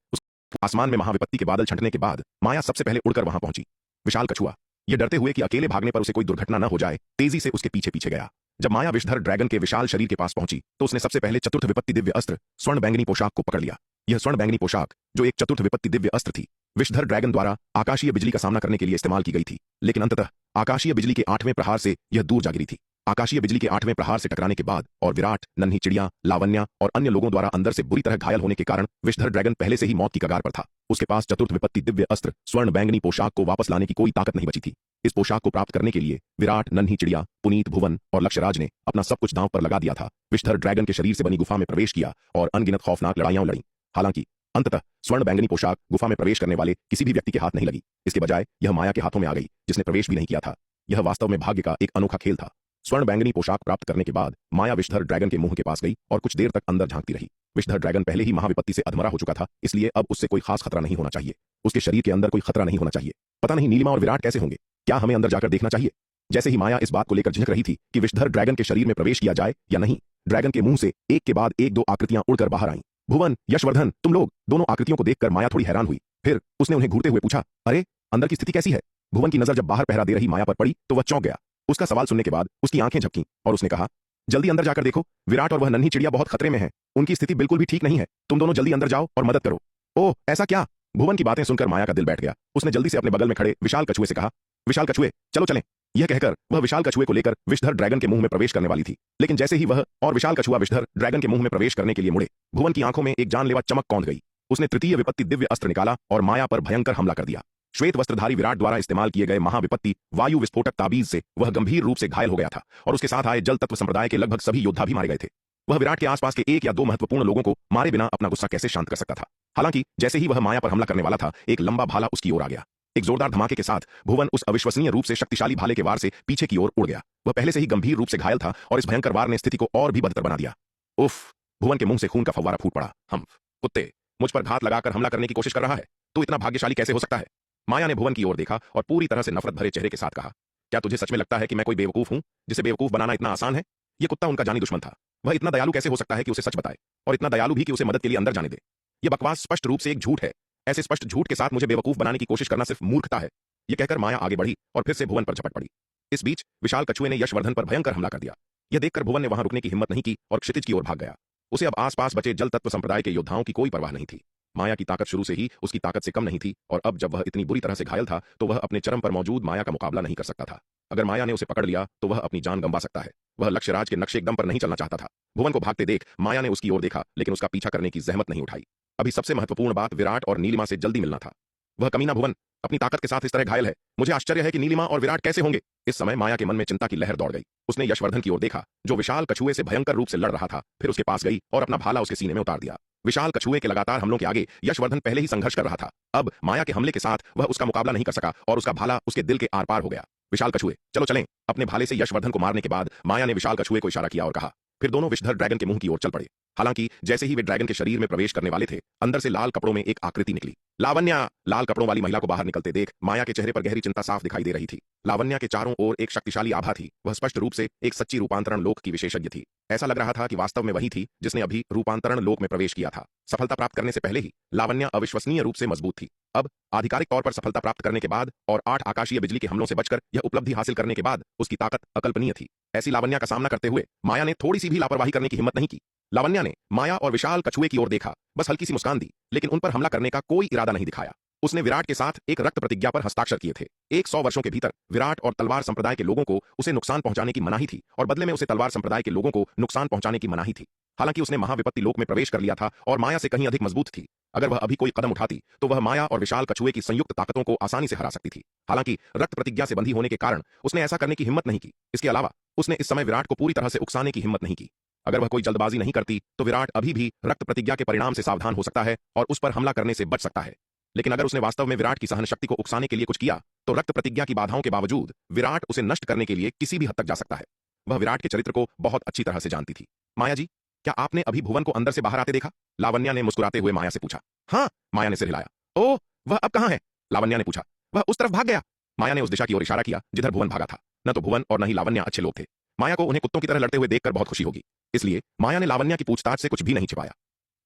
आसमान में महाविपत्ति के बादल छंटने के बाद माया सबसे पहले उड़कर वहां पहुंची। विशाल कछुआ यह डरते हुए कि अकेले भागने पर उसे कोई दुर्घटना न हो जाए तेजी से उसके पीछे पीछे गया। जब माया विषधर ड्रैगन के विशाल शरीर के पास पहुंची तो उसने सबसे पहले चतुर्थ विपत्ति दिव्य अस्त्र स्वर्ण बैंगनी पोशाक को पकड़ लिया। यह स्वर्ण बैंगनी पोशाक, जो एक चतुर्थ विपत्ति दिव्य अस्त्र थी, विषधर ड्रैगन द्वारा आकाशीय बिजली का सामना करने के लिए इस्तेमाल की गई थी, लेकिन अंततः आकाशीय बिजली के 8वें प्रहार से यह दूर जा गिरी थी। आकाशीय बिजली के 8वें प्रहार से टकराने के बाद और विराट, नन्ही चिड़िया, लावण्या और अन्य लोगों द्वारा अंदर से बुरी तरह घायल होने के कारण विषधर ड्रैगन पहले से ही मौत की कगार पर था। उसके पास चतुर्थ विपत्ति दिव्य अस्त्र स्वर्ण बैंगनी पोशाक को वापस लाने की कोई ताकत नहीं बची थी। इस पोशाक को प्राप्त करने के लिए विराट, नन्ही चिड़िया, पुनीत, भुवन और लक्ष्यराज ने अपना सब कुछ दांव पर लगा दिया था। विषधर ड्रैगन के शरीर से बनी गुफा में प्रवेश किया और अनगिनत खौफनाक लड़ाइयां लड़ी। हालांकि अंततः स्वर्ण बैंगनी पोशाक गुफा में प्रवेश करने वाले किसी भी व्यक्ति के हाथ नहीं लगी। इसके बजाय यह माया के हाथों में आ गई, जिसने प्रवेश भी नहीं किया था। यह वास्तव में भाग्य का एक अनोखा खेल था। स्वर्ण बैंगनी पोशाक प्राप्त करने के बाद माया विषधर ड्रैगन के मुंह के पास गई और कुछ देर तक अंदर झांकती रही। विषधर ड्रैगन पहले ही महाविपत्ति से अधमरा हो चुका था, इसलिए अब उससे कोई खास खतरा नहीं होना चाहिए। उसके शरीर के अंदर कोई खतरा नहीं होना चाहिए। पता नहीं नीलिमा और विराट कैसे होंगे। क्या हमें अंदर जाकर देखना चाहिए? जैसे ही माया इस बात को लेकर झिझक रही थी कि विषधर ड्रैगन के शरीर में प्रवेश किया जाए या नहीं, ड्रैगन के मुंह से एक के बाद एक 2 आकृतियां उड़कर बाहर आईं। भुवन, यशवर्धन, तुम लोग दोनों आकृतियों को देखकर माया थोड़ी हैरान हुई। फिर उसने उन्हें घूरते हुए पूछा, अरे अंदर की स्थिति कैसी है? भुवन की नजर जब बाहर पहरा दे रही माया पर पड़ी तो वह चौंक गया। उसका सवाल सुनने के बाद उसकी आंखें झपकीं और उसने कहा, जल्दी अंदर जाकर देखो, विराट और वह नन्ही चिड़िया बहुत खतरे में हैं। उनकी स्थिति बिल्कुल भी ठीक नहीं है। तुम दोनों जल्दी अंदर जाओ और मदद करो। ओह ऐसा क्या? भुवन की बातें सुनकर माया का दिल बैठ गया। उसने जल्दी से अपने बगल में खड़े विशाल कछुए से कहा, विशाल कछुए चलो चलें। यह कहकर वह विशाल कछुए को लेकर विषधर ड्रैगन के मुंह में प्रवेश करने वाली थी, लेकिन जैसे ही वह और विशाल कछुआ विषधर ड्रैगन के मुंह में प्रवेश करने के लिए मुड़े, भुवन की आंखों में एक जानलेवा चमक कौंध गई। उसने तृतीय विपत्ति दिव्य अस्त्र निकाला और माया पर भयंकर हमला कर दिया। श्वेत वस्त्रधारी विराट द्वारा इस्तेमाल किए गए महाविपत्ति वायु विस्फोटक ताबीज से वह गंभीर रूप से घायल हो गया था और उसके साथ आए जल तत्व संप्रदाय के लगभग सभी योद्धा भी मारे गए थे। वह विराट के आसपास के एक या दो महत्वपूर्ण लोगों को मारे बिना अपना गुस्सा कैसे शांत कर सकता था। हालांकि जैसे ही वह माया पर हमला करने वाला था, एक लंबा भाला उसकी ओर आ गया। एक जोरदार धमाके के साथ भुवन उस अविश्वसनीय रूप से शक्तिशाली भाले के वार से पीछे की ओर उड़ गया। वह पहले से ही गंभीर रूप से घायल था और इस भयंकर वार ने स्थिति को और भी बदतर बना दिया। उफ! भुवन के मुंह से खून का फव्वारा फूट पड़ा। हम कुत्ते, मुझ पर घात लगाकर हमला करने की कोशिश कर रहा है। तू इतना भाग्यशाली कैसे हो सकता है? माया ने भुवन की ओर देखा और पूरी तरह से नफरत भरे चेहरे के साथ कहा, क्या तुझे सच में लगता है कि मैं कोई बेवकूफ हूं जिसे बेवकूफ बनाना इतना आसान है? यह कुत्ता उनका जानी दुश्मन था। वह इतना दयालु कैसे हो सकता है कि उसे सच बताए, और इतना दयालु भी कि उसे मदद के लिए अंदर जाने दे? यह बकवास स्पष्ट रूप से एक झूठ है। ऐसे स्पष्ट झूठ के साथ मुझे बेवकूफ बनाने की कोशिश करना सिर्फ मूर्खता है। यह कहकर माया आगे बढ़ी और फिर से भुवन पर झपट पड़ी। इस बीच विशाल कछुए ने यशवर्धन पर भयंकर हमला कर दिया। यह देखकर भुवन ने वहां रुकने की हिम्मत नहीं की और क्षितिज की ओर भाग गया। उसे अब आसपास बचे जल तत्व संप्रदाय के योद्धाओं की कोई परवाह नहीं थी। माया की ताकत शुरू से ही उसकी ताकत से कम नहीं थी, और अब जब वह इतनी बुरी तरह से घायल था तो वह अपने चरम पर मौजूद माया का मुकाबला नहीं कर सकता था। अगर माया ने उसे पकड़ लिया तो वह अपनी जान गंवा सकता है। वह लक्ष्यराज के नक्शे एकदम पर नहीं चलना चाहता था। भुवन को भागते देख माया ने उसकी ओर देखा, लेकिन उसका पीछा करने की जहमत नहीं उठाई। अभी सबसे महत्वपूर्ण बात विराट और नीलिमा से जल्दी मिलना था। वह कमीना भुवन अपनी ताकत के साथ इस तरह घायल है। मुझे आश्चर्य है कि नीलिमा और विराट कैसे होंगे। इस समय माया के मन में चिंता की लहर दौड़ गई। उसने यशवर्धन की ओर देखा, जो विशाल कछुए से भयंकर रूप से लड़ रहा था। फिर उसके पास गई और अपना भाला उसके सीने में उतार दिया। विशाल कछुए के लगातार हमलों के आगे यशवर्धन पहले ही संघर्ष कर रहा था। अब माया के हमले के साथ वह उसका मुकाबला नहीं कर सका और उसका भाला उसके दिल के आर पार हो गया। विशाल कछुए, चलो चलें। अपने भाले से यशवर्धन को मारने के बाद माया ने विशाल कछुए को इशारा किया और कहा। फिर दोनों विषधर ड्रैगन के मुंह की ओर चल पड़े। हालांकि जैसे ही वे ड्रैगन के शरीर में प्रवेश करने वाले थे, अंदर से लाल कपड़ों में एक आकृति निकली। लावण्या! लाल कपड़ों वाली महिला को बाहर निकलते देख माया के चेहरे पर गहरी चिंता साफ दिखाई दे रही थी। लावण्या के चारों ओर एक शक्तिशाली आभा थी। वह स्पष्ट रूप से एक सच्ची रूपांतरण लोक की विशेषज्ञ थी। ऐसा लग रहा था कि वास्तव में वही थी जिसने अभी रूपांतरण लोक में प्रवेश किया था। सफलता प्राप्त करने से पहले ही लावण्या अविश्वसनीय रूप से मजबूत थी। अब आधिकारिक तौर पर सफलता प्राप्त करने के बाद और 8 आकाशीय बिजली के हमलों से बचकर यह उपलब्धि हासिल करने के बाद उसकी ताकत अकल्पनीय थी। ऐसी लावण्या का सामना करते हुए माया ने थोड़ी सी भी लापरवाही करने की हिम्मत नहीं की। लावण्या ने माया और विशाल कछुए की ओर देखा, बस हल्की सी मुस्कान दी, लेकिन उन पर हमला करने का कोई इरादा नहीं दिखाया। उसने विराट के साथ एक रक्त प्रतिज्ञा पर हस्ताक्षर किए थे। 100 वर्षों के भीतर विराट और तलवार संप्रदाय के लोगों को उसे नुकसान पहुंचाने की मनाही थी, और बदले में उसे तलवार संप्रदाय के लोगों को नुकसान पहुंचाने की मनाही थी। हालांकि उसने महाविपत्ति लोक में प्रवेश कर लिया था और माया से कहीं अधिक मजबूत थी। अगर वह अभी कोई कदम उठाती तो वह माया और विशाल कछुए की संयुक्त ताकतों को आसानी से हरा सकती थी। हालांकि रक्त प्रतिज्ञा से बंधी होने के कारण उसने ऐसा करने की हिम्मत नहीं की। इसके अलावा उसने इस समय विराट को पूरी तरह से उकसाने की हिम्मत नहीं की। अगर वह कोई जल्दबाजी नहीं करती तो विराट अभी भी रक्त प्रतिज्ञा के परिणाम से सावधान हो सकता है और उस पर हमला करने से बच सकता है। लेकिन अगर उसने वास्तव में विराट की सहन शक्ति को उकसाने के लिए कुछ किया तो रक्त प्रतिज्ञा की बाधाओं के बावजूद विराट उसे नष्ट करने के लिए किसी भी हद तक जा सकता है। वह विराट के चरित्र को बहुत अच्छी तरह से जानती थी। माया जी, क्या आपने अभी भुवन को अंदर से बाहर आते देखा? लावण्या ने मुस्कुराते हुए माया से पूछा। हाँ, माया ने सिर हिलाया। ओह, वह अब कहां है? लावण्या ने पूछा। वह उस तरफ भाग गया। माया ने उस दिशा की ओर इशारा किया जिधर भुवन भागा था। न तो भुवन और न ही लावण्या अच्छे लोग थे। माया को उन्हें कुत्तों की तरह लड़ते हुए देखकर बहुत खुशी होगी, इसलिए माया ने लावण्या की पूछताछ से कुछ भी नहीं छिपाया।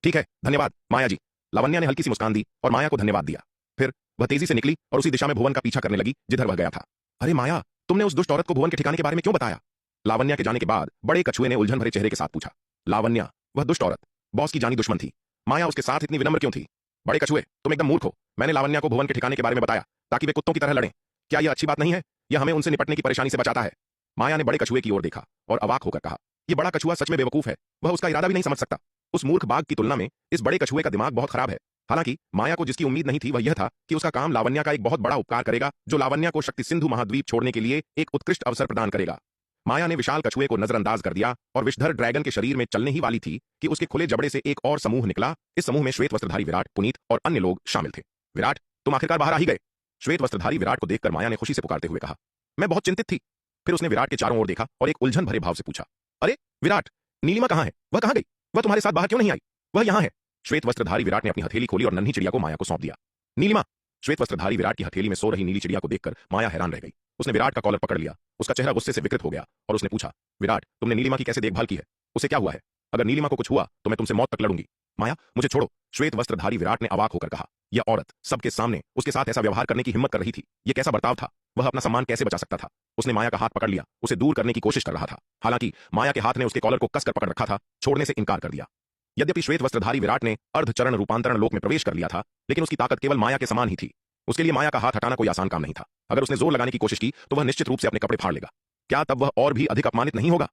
ठीक है, धन्यवाद माया जी। लावण्या ने हल्की सी मुस्कान दी और माया को धन्यवाद दिया। फिर वह तेजी से निकली और उसी दिशा में भुवन का पीछा करने लगी जिधर वह गया था। अरे माया, तुमने उस दुष्ट औरत को भुवन के ठिकाने के बारे में क्यों बताया? लावण्या के जाने के बाद बड़े कछुए ने उलझन भरे चेहरे के साथ पूछा। लावण्या, वह दुष्ट औरत बॉस की जानी दुश्मन थी। माया उसके साथ इतनी विनम्र क्यों थी? बड़े कछुए, तुम एकदम मूर्ख हो। मैंने लावण्या को भुवन के ठिकाने के बारे में बताया ताकि वे कुत्तों की तरह लड़ें। क्या यह अच्छी बात नहीं है? यह हमें उनसे निपटने की परेशानी से बचाता है। माया ने बड़े कछुए की ओर देखा और अवाक होकर कहा, यह बड़ा कछुआ सच में बेवकूफ है। वह उसका इरादा भी नहीं समझ सकता। उस मूर्ख बाघ की तुलना में इस बड़े कछुए का दिमाग बहुत खराब है। हालांकि माया को जिसकी उम्मीद नहीं थी वह यह था कि उसका काम लावण्या का एक बहुत बड़ा उपकार करेगा, जो लावण्या को शक्ति सिंधु महाद्वीप छोड़ने के लिए एक उत्कृष्ट अवसर प्रदान करेगा। माया ने विशाल कछुए को नजरअंदाज कर दिया और विषधर ड्रैगन के शरीर में चलने ही वाली थी कि उसके खुले जबड़े से एक और समूह निकला। इस समूह में श्वेत वस्त्रधारी विराट, पुनीत और अन्य लोग शामिल थे। विराट, तुम आखिरकार बाहर आ ही गए। श्वेत वस्त्रधारी विराट को देखकर माया ने खुशी से पुकारते हुए कहा। मैं बहुत चिंतित थी। फिर उसने विराट के चारों ओर देखा और एक उलझन भरे भाव से पूछा, अरे विराट, नीलिमा कहां है? वह कहां गई? वह तुम्हारे साथ बाहर क्यों नहीं आई? वह यहां है। श्वेत वस्त्रधारी विराट ने अपनी हथेली खोली और नन्ही चिड़िया को माया को सौंप दिया। नीलिमा! श्वेत वस्त्रधारी विराट की हथेली में सो रही नीली चिड़िया को देखकर माया हैरान रह गई। उसने विराट का कॉलर पकड़ लिया। उसका चेहरा गुस्से से विकृत हो गया और उसने पूछा, विराट, तुमने नीलिमा की कैसे देखभाल की है? उसे क्या हुआ है? अगर नीलिमा को कुछ हुआ तो मैं तुमसे मौत तक लड़ूंगी। माया, मुझे छोड़ो। श्वेत वस्त्रधारी विराट ने अवाक होकर कहा। यह औरत सबके सामने उसके साथ ऐसा व्यवहार करने की हिम्मत कर रही थी। यह कैसा बर्ताव था? वह अपना सम्मान कैसे बचा सकता था? उसने माया का हाथ पकड़ लिया, उसे दूर करने की कोशिश कर रहा था। हालांकि माया के हाथ ने उसके कॉलर को कसकर पकड़ रखा था, छोड़ने से इनकार कर दिया। यद्यपि श्वेत वस्त्रधारी विराट ने अर्धचरण रूपांतरण लोक में प्रवेश कर लिया था, लेकिन उसकी ताकत केवल माया के समान ही थी। उसके लिए माया का हाथ हटाना कोई आसान काम नहीं था। अगर उसने जोर लगाने की कोशिश की तो वह निश्चित रूप से अपने कपड़े फाड़ लेगा। क्या तब वह और भी अधिक अपमानित नहीं होगा?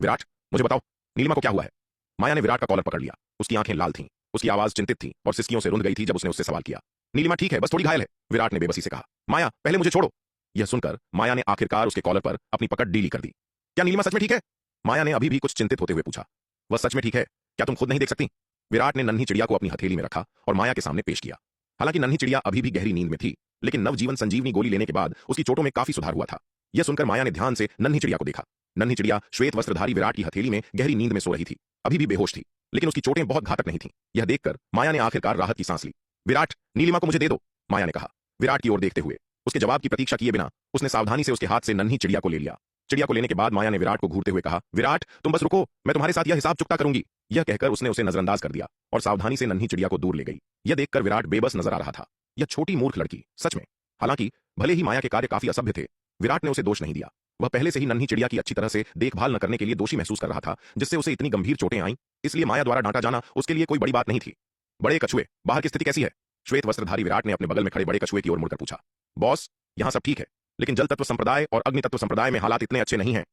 विराट, मुझे बताओ, नीलिमा को क्या हुआ है? माया ने विराट का कॉलर पकड़ लिया। उसकी आंखें लाल थीं, उसकी आवाज चिंतित थी और सिसकियों से रुंध गई थी जब उसने उससे सवाल किया। नीलिमा ठीक है, बस थोड़ी घायल है, विराट ने बेबसी से कहा। माया, पहले मुझे छोड़ो। यह सुनकर माया ने आखिरकार उसके कॉलर पर अपनी पकड़ ढीली कर दी। क्या नीलिमा सच में ठीक है? माया ने अभी भी कुछ चिंतित होते हुए पूछा। वह सच में ठीक है, क्या तुम खुद नहीं देख सकती? विराट ने नन्ही चिड़िया को अपनी हथेली में रखा और माया के सामने पेश किया। हालांकि नन्ही चिड़िया अभी भी गहरी नींद में थी, लेकिन नवजीवन संजीवनी गोली लेने के बाद उसकी चोटों में काफी सुधार हुआ था। यह सुनकर माया ने ध्यान से नन्ही चिड़िया को देखा। नन्ही चिड़िया श्वेत वस्त्रधारी विराट की हथेली में गहरी नींद में सो रही थी। अभी भी बेहोश थी, लेकिन उसकी चोटें बहुत घातक नहीं थीं। यह देखकर माया ने आखिरकार राहत की सांस ली। विराट, नीलिमा को मुझे दे दो, माया ने कहा। विराट की ओर देखते हुए उसके जवाब की प्रतीक्षा किए बिना उसने सावधानी से उसके हाथ से नन्ही चिड़िया को ले लिया। चिड़िया को लेने के बाद माया ने विराट को घूरते हुए कहा, विराट तुम बस रुको, मैं तुम्हारे साथ यह हिसाब चुकता करूंगी। यह कहकर उसने उसे नजरअंदाज कर दिया और सावधानी से नन्ही चिड़िया को दूर ले गई। यह देखकर विराट बेबस नजर आ रहा था। यह छोटी मूर्ख लड़की, सच में। हालांकि भले ही माया के कार्य काफी असभ्य थे, विराट ने उसे दोष नहीं दिया। वह पहले से ही नन्ही चिड़िया की अच्छी तरह से देखभाल न करने के लिए दोषी महसूस कर रहा था, जिससे उसे इतनी गंभीर चोटें आईं। इसलिए माया द्वारा डांटा जाना उसके लिए कोई बड़ी बात नहीं थी। बड़े कछुए, बाहर की स्थिति कैसी है? श्वेत वस्त्रधारी विराट ने अपने बगल में खड़े बड़े कछुए की ओर मुड़कर पूछा। बॉस, यहां सब ठीक है, लेकिन जल तत्व संप्रदाय और अग्नि तत्व संप्रदाय में हालात इतने अच्छे नहीं हैं।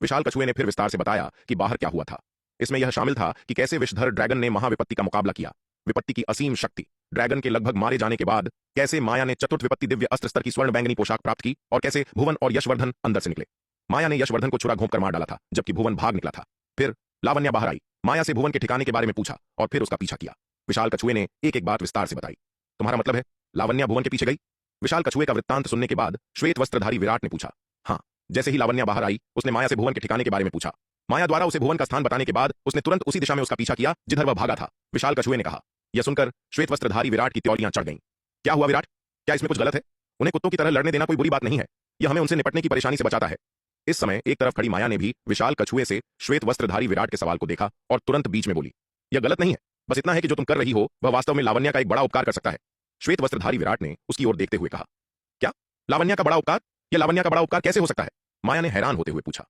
विशाल कछुए ने फिर विस्तार से बताया कि बाहर क्या हुआ था। इसमें यह शामिल था कि कैसे विषधर ड्रैगन ने महाविपत्ति का मुकाबला किया। विपत्ति की असीम शक्ति, ड्रैगन के लगभग मारे जाने के बाद कैसे माया ने चतुर्थ विपत्ति दिव्य अस्त्र स्तर की स्वर्ण बैंगनी पोशाक प्राप्त की और कैसे भुवन और यशवर्धन अंदर से निकले। माया ने यशवर्धन को छुरा घोंपकर मार डाला था, जबकि भुवन भाग निकला था। फिर लावण्या बाहर आई, माया से भुवन के ठिकाने के बारे में पूछा और फिर उसका पीछा किया। विशाल कछुए ने एक एक बात विस्तार से बताई। तुम्हारा मतलब है लावण्या भुवन के पीछे गई? विशाल कछुए का वृत्तांत सुनने के बाद श्वेत वस्त्रधारी विराट ने पूछा। हाँ, जैसे ही लावण्या बाहर आई उसने माया से भुवन के ठिकाने के बारे में पूछा। माया द्वारा उसे भुवन का स्थान बताने के बाद उसने तुरंत उसी दिशा में उसका पीछा किया जिधर वह भागा था, विशाल कछुए ने कहा। यह सुनकर श्वेत वस्त्रधारी विराट की त्योरियां चढ़ गईं। क्या हुआ विराट? क्या इसमें कुछ गलत है? उन्हें कुत्तों की तरह लड़ने देना कोई बुरी बात नहीं है। यह हमें उनसे निपटने की परेशानी से बचाता है। इस समय एक तरफ खड़ी माया ने भी विशाल कछुए से श्वेत वस्त्रधारी विराट के सवाल को देखा और तुरंत बीच में बोली, यह गलत नहीं है, बस इतना है कि जो तुम कर रही हो वह वास्तव में लावण्या का एक बड़ा उपकार कर सकता है। श्वेत वस्त्रधारी विराट ने उसकी ओर देखते हुए कहा। क्या? लावण्या का बड़ा उपकार? यह लावण्या का बड़ा उपकार कैसे हो सकता है? माया ने हैरान होते हुए पूछा।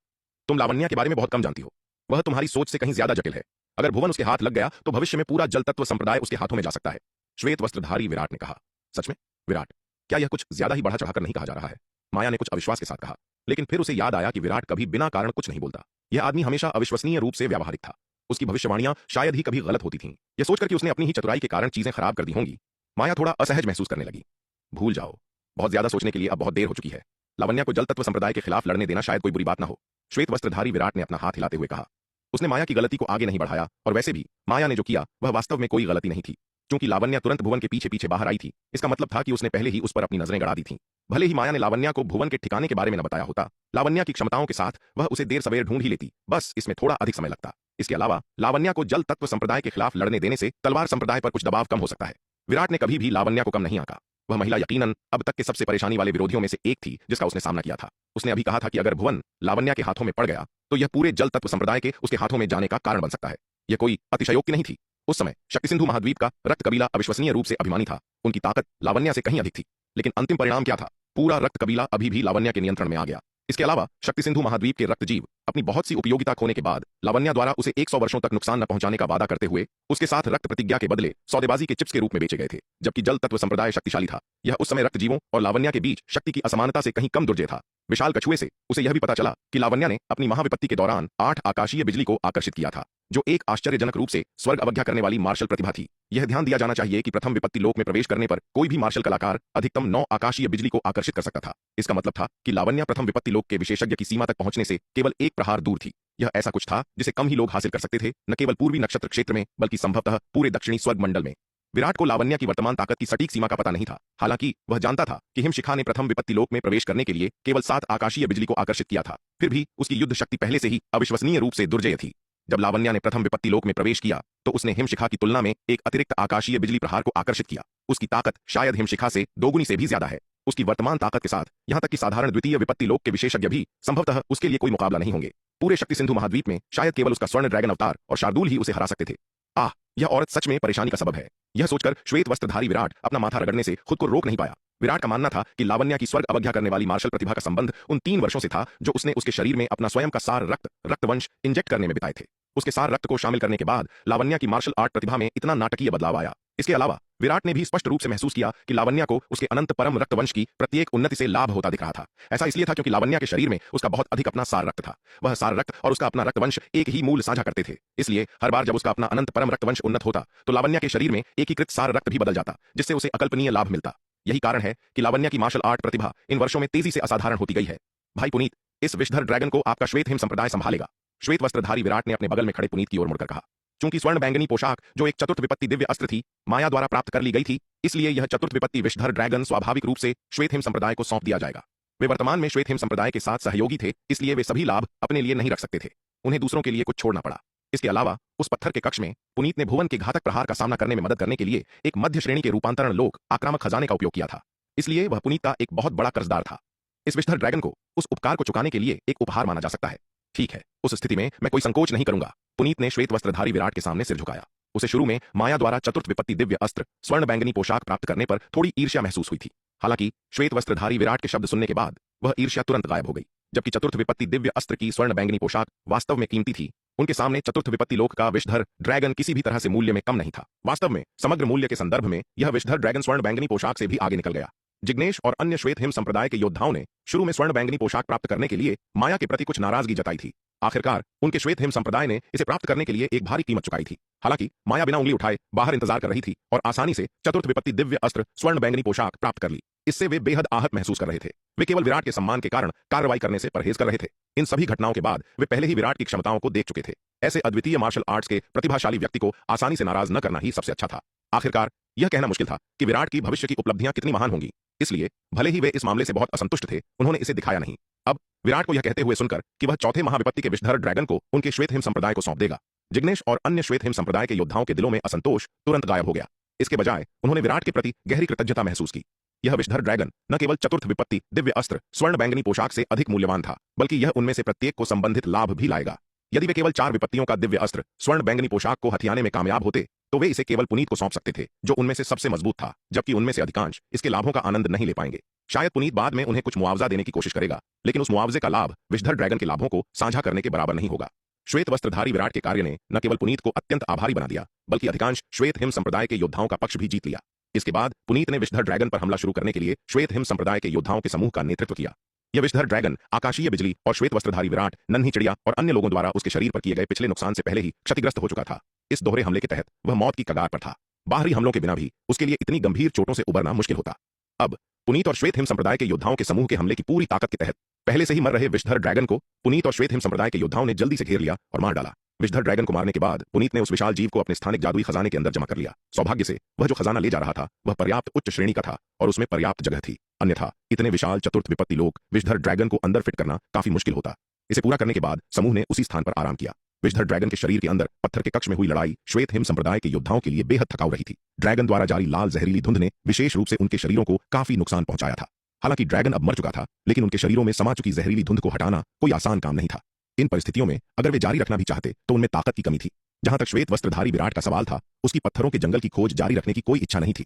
तुम लावण्या के बारे में बहुत कम जानती हो। वह तुम्हारी सोच से कहीं ज्यादा जटिल है। अगर भुवन उसके हाथ लग गया तो भविष्य में पूरा जल तत्व संप्रदाय उसके हाथों में जा सकता है। श्वेत वस्त्रधारी विराट ने कहा। सच में? विराट, क्या यह कुछ ज्यादा ही बढ़ा चढ़ाकर नहीं कहा जा रहा है? माया ने कुछ अविश्वास के साथ कहा, लेकिन फिर उसे याद आया कि विराट कभी बिना कारण कुछ नहीं बोलता। यह आदमी हमेशा अविश्वसनीय रूप से व्यावहारिक था। उसकी भविष्यवाणियां शायद ही कभी गलत होती थीं। यह सोचकर कि उसने अपनी ही चतुराई के कारण चीजें खराब कर दी होंगी, माया थोड़ा असहज महसूस करने लगी। भूल जाओ, बहुत ज्यादा सोचने के लिए अब बहुत देर हो चुकी है। लावण्या को जल तत्व संप्रदाय के खिलाफ लड़ने देना शायद कोई बुरी बात ना हो। श्वेत वस्त्रधारी विराट ने अपना हाथ हिलाते हुए कहा। उसने माया की गलती को आगे नहीं बढ़ाया, और वैसे भी माया ने जो किया वह वास्तव में कोई गलती नहीं थी। क्योंकि लावण्या तुरंत भुवन के पीछे पीछे बाहर आई थी, इसका मतलब था कि उसने पहले ही उस पर अपनी नजरें गड़ा दी थीं। भले ही माया ने लावण्या को भुवन के ठिकाने के बारे में न बताया होता, लावण्या की क्षमताओं के साथ वह उसे देर सवेर ढूंढ ही लेती, बस इसमें थोड़ा अधिक समय लगता। इसके अलावा लावण्या को जल तत्व संप्रदाय के खिलाफ लड़ने देने से तलवार संप्रदाय पर कुछ दबाव कम हो सकता है। विराट ने कभी भी लावण्या को कम नहीं आंका। वह महिला यकीनन अब तक के सबसे परेशानी वाले विरोधियों में से एक थी जिसका उसने सामना किया था। उसने अभी कहा था कि अगर भुवन लावण्या के हाथों में पड़ गया तो यह पूरे जल तत्व संप्रदाय के उसके हाथों में जाने का कारण बन सकता है। यह कोई अतिशयोक्ति नहीं थी। उस समय शक्ति सिंधु महाद्वीप का रक्त कबीला अविश्वसनीय रूप से अभिमानी था। उनकी ताकत लावण्या से कहीं अधिक थी, लेकिन अंतिम परिणाम क्या था? पूरा रक्त कबीला अभी भी लावण्या के नियंत्रण में आ गया। इसके अलावा शक्ति सिंधु महाद्वीप के रक्तजीव अपनी बहुत सी उपयोगिता खोने के बाद लावण्या द्वारा उसे 100 वर्षों तक नुकसान न पहुंचाने का वादा करते हुए उसके साथ रक्त प्रतिज्ञा के बदले सौदेबाजी के चिप्स के रूप में बेचे गए थे। जबकि जल तत्व संप्रदाय शक्तिशाली था, यह उस समय रक्तजीवों और लावण्या के बीच शक्ति की असमानता से कहीं कम दुर्जय था। विशाल कछुए से उसे यह भी पता चला कि लावण्या ने अपनी महाविपत्ति के दौरान 8 आकाशीय बिजली को आकर्षित किया था, जो एक आश्चर्यजनक रूप से स्वर्ग अवज्ञा करने वाली मार्शल प्रतिभा थी। यह ध्यान दिया जाना चाहिए कि प्रथम विपत्ति लोक में प्रवेश करने पर कोई भी मार्शल कलाकार अधिकतम 9 आकाशीय बिजली को आकर्षित कर सकता था। इसका मतलब था कि लावण्या प्रथम विपत्ति लोक के विशेषज्ञ की सीमा तक पहुंचने से केवल एक प्रहार दूर थी। यह ऐसा कुछ था जिसे कम ही लोग हासिल कर सकते थे, न केवल पूर्वी नक्षत्र क्षेत्र में बल्कि संभवतः पूरे दक्षिणी स्वर्ग मंडल में। विराट को लावण्या की वर्तमान ताकत की सटीक सीमा का पता नहीं था। हालांकि वह जानता था कि हिमशिखा ने प्रथम विपत्ति लोक में प्रवेश करने के लिए केवल 7 आकाशीय बिजली को आकर्षित किया था। फिर भी उसकी युद्ध शक्ति पहले से ही अविश्वसनीय रूप से दुर्जय थी। जब लावण्या ने प्रथम विपत्ति लोक में प्रवेश किया तो उसने हिमशिखा की तुलना में एक अतिरिक्त आकाशीय बिजली प्रहार को आकर्षित किया। उसकी ताकत शायद हिमशिखा से दोगुनी से भी ज्यादा है। उसकी वर्तमान ताकत के साथ यहां तक कि साधारण द्वितीय विपत्ति लोक के विशेषज्ञ भी संभवतः उसके लिए कोई मुकाबला नहीं होंगे। पूरे शक्ति सिंधु महाद्वीप में शायद केवल उसका स्वर्ण ड्रैगन अवतार और शार्दूल ही उसे हरा सकते थे। आह, यह औरत सच में परेशानी का सबब है। यह सोचकर श्वेत वस्त्रधारी विराट अपना माथा रगड़ने से खुद को रोक नहीं पाया। विराट का मानना था कि लावण्या की स्वर्ग अवज्ञा करने वाली मार्शल प्रतिभा का संबंध उन 3 वर्षों से था जो उसने उसके शरीर में अपना स्वयं का सार रक्तवंश इंजेक्ट करने में बिताए थे। उसके सार रक्त को शामिल करने के बाद लावण्या की मार्शल आर्ट प्रतिभा में इतना नाटकीय बदलाव आया। इसके अलावा विराट ने भी स्पष्ट रूप से महसूस किया कि लावण्या को उसके अनंत परम रक्तवंश की प्रत्येक उन्नति से लाभ होता दिख रहा था। ऐसा इसलिए था क्योंकि लावण्या के शरीर में उसका बहुत अधिक अपना सार रक्त था। वह सार रक्त और उसका अपना रक्तवंश एक ही मूल साझा करते थे। इसलिए हर बार जब उसका अपना अनंत परम रक्तवंश उन्नत होता तो लावण्या के शरीर में एकीकृत सार रक्त भी बदल जाता, जिससे उसे अकल्पनीय लाभ मिलता। यही कारण है कि लावण्या की मार्शल आर्ट प्रतिभा इन वर्षों में तेजी से असाधारण होती गई है। भाई पुनीत, इस विषधर ड्रैगन को आपका श्वेत हिम संप्रदाय संभालेगा। श्वेत वस्त्रधारी विराट ने अपने बगल में खड़े पुनीत की ओर मुड़कर कहा, चूंकि स्वर्ण बैंगनी पोशाक जो एक चतुर्थ विपत्ति दिव्य अस्त्र थी माया द्वारा प्राप्त कर ली गई थी, इसलिए यह चतुर्थ विपत्ति विषधर ड्रैगन स्वाभाविक रूप से श्वेत हिम संप्रदाय को सौंप दिया जाएगा। वे वर्तमान में श्वेत हिम संप्रदाय के साथ सहयोगी थे, इसलिए वे सभी लाभ अपने लिए नहीं रख सकते थे, उन्हें दूसरों के लिए कुछ छोड़ना पड़ा। इसके अलावा उस पत्थर के कक्ष में पुनीत ने भुवन के घातक प्रहार का सामना करने में मदद करने के लिए एक मध्य श्रेणी के रूपांतरण लोक आक्रामक खजाने का उपयोग किया था, इसलिए वह पुनीत का एक बहुत बड़ा कर्जदार था। इस विषधर ड्रैगन को उस उपकार को चुकाने के लिए एक उपहार माना जा सकता है। ठीक है, उस स्थिति में मैं कोई संकोच नहीं करूंगा। पुनीत ने श्वेत वस्त्रधारी विराट के सामने सिर झुकाया। उसे शुरू में माया द्वारा चतुर्थ विपत्ति दिव्य अस्त्र स्वर्ण बैंगनी पोशाक प्राप्त करने पर थोड़ी ईर्ष्या महसूस हुई थी। हालांकि श्वेत वस्त्रधारी विराट के शब्द सुनने के बाद वह ईर्ष्या तुरंत गायब हो गई। जबकि चतुर्थ विपत्ति दिव्य अस्त्र की स्वर्ण बैंगनी पोशाक वास्तव में कीमती थी, उनके सामने चतुर्थ विपत्ति लोक का विषधर ड्रैगन किसी भी तरह से मूल्य में कम नहीं था। वास्तव में समग्र मूल्य के संदर्भ में यह विषधर ड्रैगन स्वर्ण बैंगनी पोशाक से भी आगे निकल गया। जिग्नेश और अन्य श्वेत हिम संप्रदाय के योद्धाओं ने शुरू में स्वर्ण बैंगनी पोशाक प्राप्त करने के लिए माया के प्रति कुछ नाराजगी जताई थी। आखिरकार उनके श्वेत हिम संप्रदाय ने इसे प्राप्त करने के लिए एक भारी कीमत चुकाई थी। हालांकि माया बिना उंगली उठाए बाहर इंतजार कर रही थी और आसानी से चतुर्थ विपत्ति दिव्य अस्त्र स्वर्ण बैंगनी पोशाक प्राप्त कर ली। इससे वे बेहद आहत महसूस कर रहे थे। वे केवल विराट के सम्मान के कारण कार्रवाई करने से परहेज कर रहे थे। इन सभी घटनाओं के बाद वे पहले ही विराट की क्षमताओं को देख चुके थे। ऐसे अद्वितीय मार्शल आर्ट्स के प्रतिभाशाली व्यक्ति को आसानी से नाराज न करना ही सबसे अच्छा था। आखिरकार यह कहना मुश्किल था कि विराट की भविष्य की उपलब्धियां कितनी महान होंगी, इसलिए भले ही वे इस मामले से बहुत असंतुष्ट थे, उन्होंने इसे दिखाया नहीं। अब विराट को यह कहते हुए सुनकर कि वह चौथे महाविपत्ति के विषधर ड्रैगन को उनके श्वेत हिम संप्रदाय को सौंप देगा, जिग्नेश और अन्य श्वेत हिम संप्रदाय के योद्धाओं के दिलों में असंतोष तुरंत गायब हो गया। इसके बजाय उन्होंने विराट के प्रति गहरी कृतज्ञता महसूस की। यह विषधर ड्रैगन न केवल चतुर्थ विपत्ति दिव्य अस्त्र स्वर्ण बैंगनी पोशाक से अधिक मूल्यवान था, बल्कि यह उनमें से प्रत्येक को संबंधित लाभ भी लाएगा। यदि वे केवल 4 विपत्तियों का दिव्य अस्त्र स्वर्ण बैंगनी पोशाक को हथियाने में कामयाब होते, तो वे इसे केवल पुनीत को सौंप सकते थे, जो उनमें से सबसे मजबूत था, जबकि उनमें से अधिकांश इसके लाभों का आनंद नहीं ले पाएंगे। शायद पुनीत बाद में उन्हें कुछ मुआवजा देने की कोशिश करेगा, लेकिन उस मुआवजे का लाभ विषधर ड्रैगन के लाभों को साझा करने के बराबर नहीं होगा। श्वेत वस्त्रधारी विराट के कार्य ने न केवल पुनीत को अत्यंत आभारी बना दिया, बल्कि अधिकांश श्वेत हिम संप्रदाय के योद्धाओं का पक्ष भी जीत लिया। इसके बाद पुनीत ने विषधर ड्रैगन पर हमला शुरू करने के लिए श्वेत हिम संप्रदाय के योद्धाओं के समूह का नेतृत्व किया। यह विषधर ड्रैगन आकाशीय बिजली और श्वेत वस्त्रधारी विराट, नन्ही चिड़िया और अन्य लोगों द्वारा उसके शरीर पर किए गए पिछले नुकसान से पहले ही क्षतिग्रस्त हो चुका था। इस दोहरे हमले के तहत वह मौत की कगार पर था। बाहरी हमलों के बिना भी उसके लिए इतनी गंभीर चोटों से उबरना मुश्किल होता। अब पुनीत और श्वेत हिम संप्रदाय के योद्धाओं के समूह के हमले की पूरी ताकत के तहत पहले से ही मर रहे विषधर ड्रैगन को पुनीत और श्वेत हिम संप्रदाय के योद्धाओं ने जल्दी से घेर लिया और मार डाला। विषधर ड्रैगन को मारने के बाद पुनीत ने उस विशाल जीव को अपने स्थानिक जादुई खजाने के अंदर जमा कर लिया। सौभाग्य से वह जो खजाना ले जा रहा था वह पर्याप्त उच्च श्रेणी का था और उसमें पर्याप्त जगह थी, अन्यथा इतने विशाल चतुर्थ विपत्ति लोक विषधर ड्रैगन को अंदर फिट करना काफी मुश्किल होता। इसे पूरा करने के बाद समूह ने उसी स्थान पर आराम किया। विषधर ड्रैगन के शरीर के अंदर पत्थर के कक्ष में हुई लड़ाई श्वेत हिम संप्रदाय के योद्धाओं के लिए बेहद थकाऊ रही थी। ड्रैगन द्वारा जारी लाल जहरीली धुंध ने विशेष रूप से उनके शरीरों को काफी नुकसान पहुंचाया था। हालांकि ड्रैगन अब मर चुका था, लेकिन उनके शरीरों में समा चुकी जहरीली धुंध को हटाना कोई आसान काम नहीं था। इन परिस्थितियों में अगर वे जारी रखना भी चाहते तो उनमें ताकत की कमी थी। जहां तक श्वेत वस्त्रधारी विराट का सवाल था, उसकी पत्थरों के जंगल की खोज जारी रखने की कोई इच्छा नहीं थी।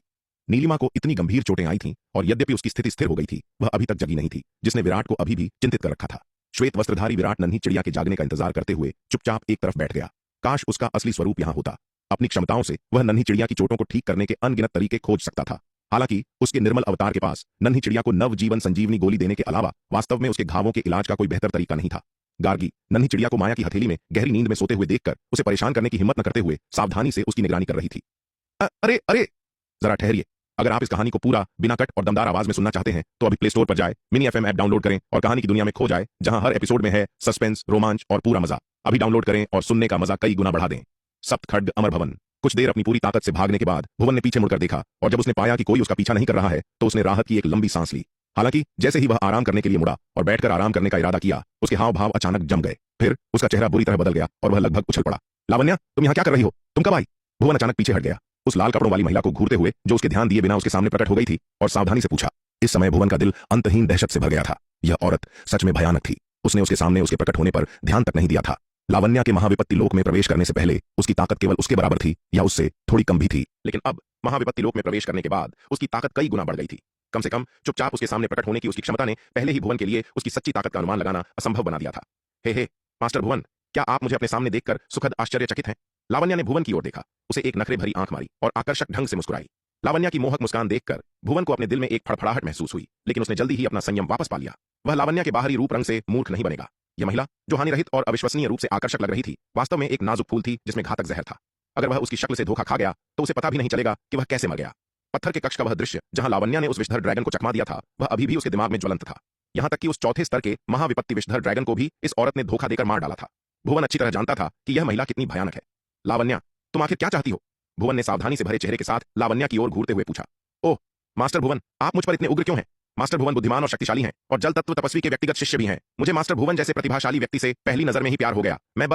नीलिमा को इतनी गंभीर चोटें आई थीं और यद्यपि उसकी स्थिति स्थिर हो गई थी, वह अभी तक जगी नहीं थी, जिसने विराट को अभी भी चिंतित कर रखा था। श्वेत वस्त्रधारी विराट नन्ही चिड़िया के जागने का इंतजार करते हुए चुपचाप एक तरफ बैठ गया। काश उसका असली स्वरूप यहां होता। अपनी क्षमताओं से वह नन्ही चिड़िया की चोटों को ठीक करने के अनगिनत तरीके खोज सकता था। हालांकि उसके निर्मल अवतार के पास नन्ही चिड़िया को नव जीवन संजीवनी गोली देने के अलावा वास्तव में उसके घावों के इलाज का कोई बेहतर तरीका नहीं था। गार्गी नन्ही चिड़िया को माया की हथेली में गहरी नींद में सोते हुए देखकर उसे परेशान करने की हिम्मत न करते हुए सावधानी से उसकी निगरानी कर रही थी। अरे अरे, जरा ठहरिए। अगर आप इस कहानी को पूरा बिना कट और दमदार आवाज में सुनना चाहते हैं तो अभी प्ले स्टोर पर जाए, मिनी एफएम ऐप डाउनलोड करें और कहानी की दुनिया में खो जाए, जहां हर एपिसोड में है सस्पेंस, रोमांच और पूरा मजा। अभी डाउनलोड करें और सुनने का मजा कई गुना बढ़ा दें। सप्तखड्ग अमर भवन। कुछ देर अपनी पूरी ताकत से भागने के बाद भुवन ने पीछे मुड़कर देखा और जब उसने पाया कि कोई उसका पीछा नहीं कर रहा है तो उसने राहत की एक लंबी सांस ली। हालांकि जैसे ही वह आराम करने के लिए मुड़ा और बैठकर आराम करने का इरादा किया, उसके हाव भाव अचानक जम गए। फिर उसका चेहरा बुरी तरह बदल गया और वह लगभग उछल पड़ा। लावण्या, तुम यहाँ क्या कर रही हो? तुम कब आई? भुवन अचानक पीछे हट गया, उस लाल कपड़ों वाली महिला को घूरते हुए जो उसके ध्यान दिए बिना उसके सामने प्रकट हो गई थी, और सावधानी से पूछा। इस समय भुवन का दिल अंतहीन दहशत से भर गया था। यह औरत सच में भयानक थी। उसने उसके सामने उसके प्रकट होने पर ध्यान तक नहीं दिया था। लावण्या के महाविपत्ति लोक में प्रवेश करने से पहले उसकी ताकत केवल उसके बराबर थी या उससे थोड़ी कम भी थी, लेकिन अब महाविपत्ति लोक में प्रवेश करने के बाद उसकी ताकत कई गुना बढ़ गई थी। कम से कम चुपचाप उसके सामने प्रकट होने की उसकी क्षमता ने पहले ही भुवन के लिए उसकी सच्ची ताकत का अनुमान लगाना असंभव बना दिया था। हे मास्टर भुवन, क्या आप मुझे अपने सामने देखकर सुखद आश्चर्यचकित हैं? लावण्या ने भुवन की ओर देखा, उसे एक नखरे भरी आंख मारी और आकर्षक ढंग से मुस्कुराई। लावण्या की मोहक मुस्कान देखकर भुवन को अपने दिल में एक फड़फड़ाहट महसूस हुई, लेकिन उसने जल्दी ही अपना संयम वापस पा लिया। वह लावण्या के बाहरी रूप रंग से मूर्ख नहीं बनेगा। यह महिला जो हानिरहित और अविश्वसनीय रूप से आकर्षक लग रही थी, वास्तव में एक नाजुक फूल थी जिसमें घातक जहर था। अगर वह उसकी शक्ल से धोखा खा गया तो उसे पता भी नहीं चलेगा कि वह कैसे मर गया। पत्थर के कक्ष का वह दृश्य जहां लावण्या ने उस विषधर ड्रैगन को चकमा दिया था, वह अभी भी उसके दिमाग में ज्वलंत था। यहां तक कि उस चौथे स्तर के महाविपत्ति विषधर ड्रैगन को भी इस औरत ने धोखा देकर मार डाला था। भुवन अच्छी तरह जानता था कि यह महिला कितनी भयानक है। लावण्या, तुम आखिर क्या चाहती हो? भुवन ने सावधानी से भरे चेहरे के साथ लावण्या की ओर घूरते हुए पूछा। ओह मास्टर भुवन, आप मुझ पर इतने उग्र क्यों हैं? मास्टर भुवन बुद्धिमान और शक्तिशाली हैं और जल तत्व तपस्वी के व्यक्तिगत शिष्य भी हैं। मुझे मास्टर भुवन जैसे प्रतिभाशाली व्यक्ति से पहली नजर में ही प्यार हो गया। मैं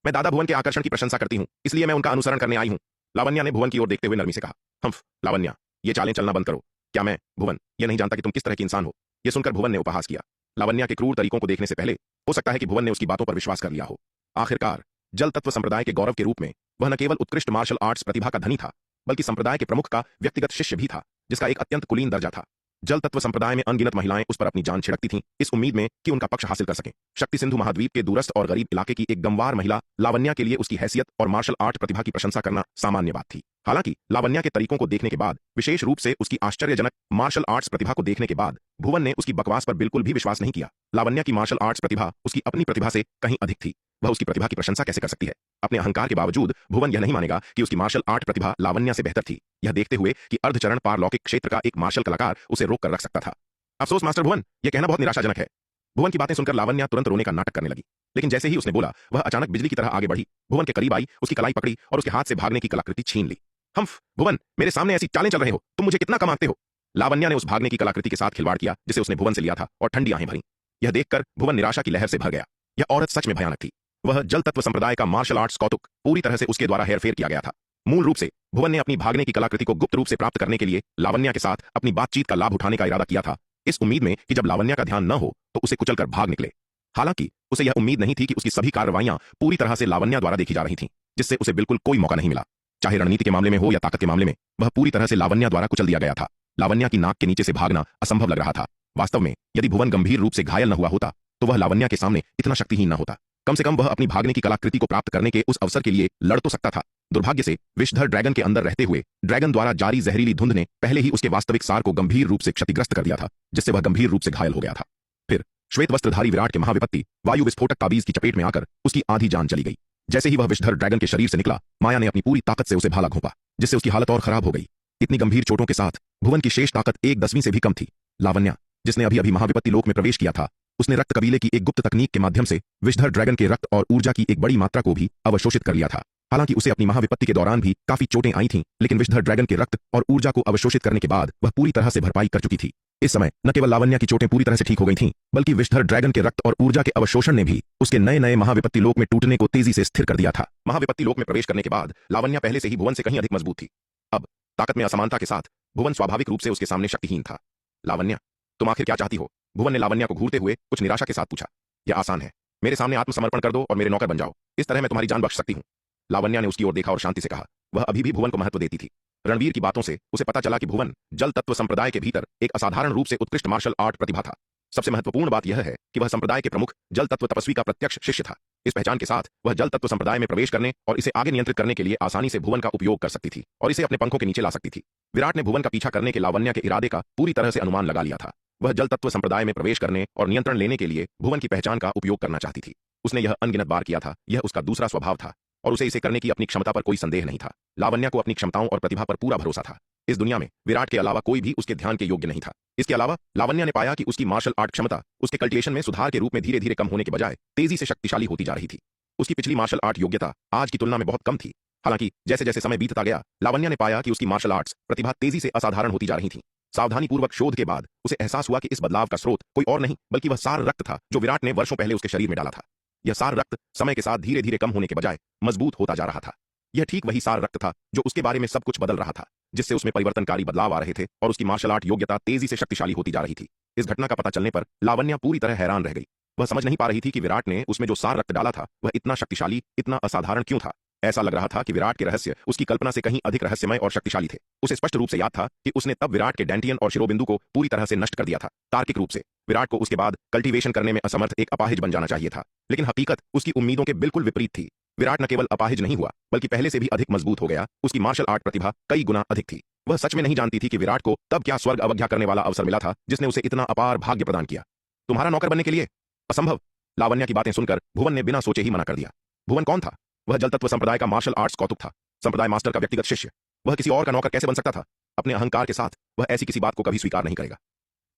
दादा भुवन के आकर्षण की प्रशंसा करती हूँ, इसलिए मैं उनका अनुसरण करने आई हूँ। लावण्या ने भुवन की ओर देखते हुए नरमी से कहा। हम्फ लावण्या, ये चालें चलना बंद करो। क्या मैं भुवन ये नहीं जानता कि तुम किस तरह की इंसान हो? यह सुनकर भुवन ने उपहास किया। लावण्या के क्रूर तरीकों को देखने से पहले हो सकता है कि भुवन ने उसकी बातों पर विश्वास कर लिया हो। आखिरकार जल तत्व संप्रदाय के गौरव के रूप में वह न केवल उत्कृष्ट मार्शल आर्ट्स प्रतिभा का धनी था, बल्कि संप्रदाय के प्रमुख का व्यक्तिगत शिष्य भी था, जिसका एक अत्यंत कुलीन दर्जा था। जल तत्व संप्रदाय में अनगिनत महिलाएं उस पर अपनी जान छिड़कती थीं, इस उम्मीद में कि उनका पक्ष हासिल कर सकें। शक्ति सिंधु महाद्वीप के दूरस्थ और गरीब इलाके की एक गंवार महिला लावण्या के लिए उसकी हैसियत और मार्शल आर्ट प्रतिभा की प्रशंसा करना सामान्य बात थी। हालांकि लावण्या के तरीकों को देखने के बाद, विशेष रूप से उसकी आश्चर्यजनक मार्शल आर्ट्स प्रतिभा को देखने के बाद, भुवन ने उसकी बकवास पर बिल्कुल भी विश्वास नहीं किया। लावण्या की मार्शल आर्ट्स प्रतिभा उसकी अपनी प्रतिभा से कहीं अधिक थी। वह उसकी प्रतिभा की प्रशंसा कैसे कर सकती है? अपने अहंकार के बावजूद भुवन यह नहीं मानेगा कि उसकी मार्शल आर्ट प्रतिभा लावण्या से बेहतर थी, यह देखते हुए कि अर्धचरण पारलौकिक क्षेत्र का एक मार्शल कलाकार उसे रोक कर रख सकता था। अफसोस मास्टर भुवन, यह कहना बहुत निराशाजनक है। भुवन की बातें सुनकर लावण्या तुरंत रोने का नाटक करने लगी, लेकिन जैसे ही उसने बोला, वह अचानक बिजली की तरह आगे बढ़ी, भुवन के करीब आई, उसकी कलाई पकड़ी और उसके हाथ से भागने की कलाकृति छीन ली। हम्फ भुवन, मेरे सामने ऐसी चालें चल रहे हो, तुम मुझे कितना कम आंकते हो? लावण्या ने उस भागने की कलाकृति के साथ खिलवाड़ किया जिसे उसने भुवन से लिया था, और ठंडी आंखें भरी। यह देखकर भुवन निराशा की लहर से भर गया। यह औरत सच में भयानक थी। वह जल तत्व संप्रदाय का मार्शल आर्ट्स कौतुक पूरी तरह से उसके द्वारा हेरफेर किया गया था। मूल रूप से भुवन ने अपनी भागने की कलाकृति को गुप्त रूप से प्राप्त करने के लिए लावण्या के साथ अपनी बातचीत का लाभ उठाने का इरादा किया था, इस उम्मीद में कि जब लावण्या का ध्यान न हो तो उसे कुचलकर भाग निकले। हालांकि उसे यह उम्मीद नहीं थी कि उसकी सभी कार्रवाइयां पूरी तरह से लावण्या द्वारा देखी जा रही थीं, जिससे उसे बिल्कुल कोई मौका नहीं मिला। चाहे रणनीति के मामले में हो या ताकत के मामले में, वह पूरी तरह से लावण्या द्वारा कुचल दिया गया था। लावण्या की नाक के नीचे से भागना असंभव लग रहा था। वास्तव में यदि भुवन गंभीर रूप से घायल न हुआ होता तो वह लावण्या के सामने इतना शक्तिहीन न होता। कम से कम वह अपनी भागने की कलाकृति को प्राप्त करने के उस अवसर के लिए लड़ तो सकता था। दुर्भाग्य से विषधर ड्रैगन के अंदर रहते हुए ड्रैगन द्वारा जारी जहरीली धुंध ने पहले ही उसके वास्तविक सार को गंभीर रूप से क्षतिग्रस्त कर दिया था, जिससे वह गंभीर रूप से घायल हो गया था। फिर श्वेत वस्त्रधारी विराट के महाविपत्ति वायु विस्फोटक ताबीज की चपेट में आकर उसकी आधी जान चली गई। जैसे ही वह विषधर ड्रैगन के शरीर से निकला, माया ने अपनी पूरी ताकत से उसे भाला घोंपा, जिससे उसकी हालत और खराब हो गई। इतनी गंभीर चोटों के साथ भुवन की शेष ताकत 1/10 से भी कम थी। लावण्या, जिसने अभी अभी महाविपत्ति लोक में प्रवेश किया था, उसने रक्त कबीले की एक गुप्त तकनीक के माध्यम से विषधर ड्रैगन के रक्त और ऊर्जा की एक बड़ी मात्रा को भी अवशोषित कर लिया था। हालांकि उसे अपनी महाविपत्ति के दौरान भी काफी चोटें आई थीं, लेकिन विषधर ड्रैगन के रक्त और ऊर्जा को अवशोषित करने के बाद वह पूरी तरह से भरपाई कर चुकी थी। इस समय न केवल लावण्या की चोटें पूरी तरह से ठीक हो गई थीं, बल्कि विषधर ड्रैगन के रक्त और ऊर्जा के अवशोषण ने भी उसके नए नए महाविपत्ति लोक में टूटने को तेजी से स्थिर कर दिया था। महाविपत्ति लोक में प्रवेश करने के बाद लावण्या पहले से ही भुवन से कहीं अधिक मजबूत थी। अब ताकत में असमानता के साथ भुवन स्वाभाविक रूप से उसके सामने शक्तिहीन था। लावण्या, तुम आखिर क्या चाहती हो? भुवन ने लावण्या को घूरते हुए कुछ निराशा के साथ पूछा। यह आसान है, मेरे सामने आत्मसमर्पण कर दो और मेरे नौकर बन जाओ, इस तरह मैं तुम्हारी जान बख्श सकती हूँ। लावण्या ने उसकी ओर देखा और शांति से कहा। वह अभी भी भुवन को महत्व देती थी। रणवीर की बातों से उसे पता चला कि भुवन जल तत्व संप्रदाय के भीतर एक असाधारण रूप से उत्कृष्ट मार्शल आर्ट प्रतिभा था। सबसे महत्वपूर्ण बात यह है कि वह संप्रदाय के प्रमुख जल तत्व तपस्वी का प्रत्यक्ष शिष्य था। इस पहचान के साथ वह जल तत्व संप्रदाय में प्रवेश करने और इसे आगे नियंत्रित करने के लिए आसानी से भुवन का उपयोग कर सकती थी और इसे अपने पंखों के नीचे ला सकती थी। विराट ने भुवन का पीछा करने के लावण्या के इरादे का पूरी तरह से अनुमान लगा लिया था। वह जल तत्व संप्रदाय में प्रवेश करने और नियंत्रण लेने के लिए भुवन की पहचान का उपयोग करना चाहती थी। उसने यह अनगिनत बार किया था, यह उसका दूसरा स्वभाव था और उसे इसे करने की अपनी क्षमता पर कोई संदेह नहीं था। लावण्या को अपनी क्षमताओं और प्रतिभा पर पूरा भरोसा था। इस दुनिया में विराट के अलावा कोई भी उसके ध्यान के योग्य नहीं था। इसके अलावा लावण्या ने पाया कि उसकी मार्शल आर्ट क्षमता उसके कल्टिवेशन में सुधार के रूप में धीरे धीरे कम होने के बजाय तेजी से शक्तिशाली होती जा रही थी। उसकी पिछली मार्शल आर्ट योग्यता आज की तुलना में बहुत कम थी। हालांकि जैसे जैसे समय बीतता गया, लावण्या ने पाया कि उसकी मार्शल आर्ट्स प्रतिभा तेजी से असाधारण होती जा रही थी। सावधानी पूर्वक शोध के बाद उसे एहसास हुआ कि इस बदलाव का स्रोत कोई और नहीं बल्कि वह सार रक्त था जो विराट ने वर्षों पहले उसके शरीर में डाला था। यह सार रक्त समय के साथ धीरे धीरे कम होने के बजाय मजबूत होता जा रहा था। यह ठीक वही सार रक्त था जो उसके बारे में सब कुछ बदल रहा था, जिससे उसमें परिवर्तनकारी बदलाव आ रहे थे और उसकी मार्शल आर्ट योग्यता तेजी से शक्तिशाली होती जा रही थी। इस घटना का पता चलने पर लावण्या पूरी तरह हैरान रह गई। वह समझ नहीं पा रही थी कि विराट ने उसमें जो सार रक्त डाला था वह इतना शक्तिशाली, इतना असाधारण क्यों था। ऐसा लग रहा था कि विराट के रहस्य उसकी कल्पना से कहीं अधिक रहस्यमय और शक्तिशाली थे। उसे स्पष्ट रूप से याद था कि उसने तब विराट के डेंटियन और शिरोबिंदु को पूरी तरह से नष्ट कर दिया था। तार्किक रूप से विराट को उसके बाद कल्टीवेशन करने में असमर्थ एक अपाहिज बन जाना चाहिए था, लेकिन हकीकत उसकी उम्मीदों के बिल्कुल विपरीत थी। विराट न केवल अपाहिज नहीं हुआ बल्कि पहले से भी अधिक मजबूत हो गया। उसकी मार्शल आर्ट प्रतिभा कई गुना अधिक थी। वह सच में नहीं जानती थी कि विराट को तब क्या स्वर्ग अवज्ञा करने वाला अवसर मिला था जिसने उसे इतना अपार भाग्य प्रदान किया। तुम्हारा नौकर बनने के लिए? असंभव। लावण्या की बातें सुनकर भुवन ने बिना सोचे ही मना कर दिया। भुवन कौन था? वह जल तत्व संप्रदाय का मार्शल आर्ट्स कौतुक था, संप्रदाय मास्टर का व्यक्तिगत शिष्य। वह किसी और का नौकर कैसे बन सकता था? अपने अहंकार के साथ वह ऐसी किसी बात को कभी स्वीकार नहीं करेगा।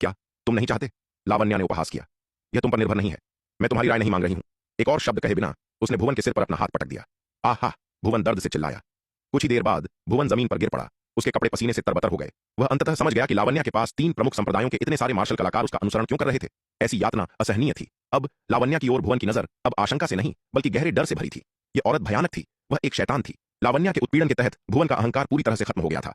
क्या तुम नहीं चाहते? लावण्या ने उपहास किया। यह तुम पर निर्भर नहीं है। मैं तुम्हारी राय नहीं मांग रही हूं। एक और शब्द कहे बिना उसने भुवन के सिर पर अपना हाथ पटक दिया। आहा! भुवन दर्द से चिल्लाया। कुछ ही देर बाद भुवन जमीन पर गिर पड़ा। उसके कपड़े पसीने से तरबतर हो गए। वह अंततः समझ गया कि लावण्या के पास 3 प्रमुख संप्रदायों के इतने सारे मार्शल कलाकार उसका अनुसरण क्यों कर रहे थे। ऐसी यातना असहनीय थी। अब लावण्या की ओर भुवन की नजर अब आशंका से नहीं बल्कि गहरे डर से भरी थी। यह औरत भयानक थी। वह एक शैतान थी। लावण्या के उत्पीड़न के तहत भुवन का अहंकार पूरी तरह से खत्म हो गया था।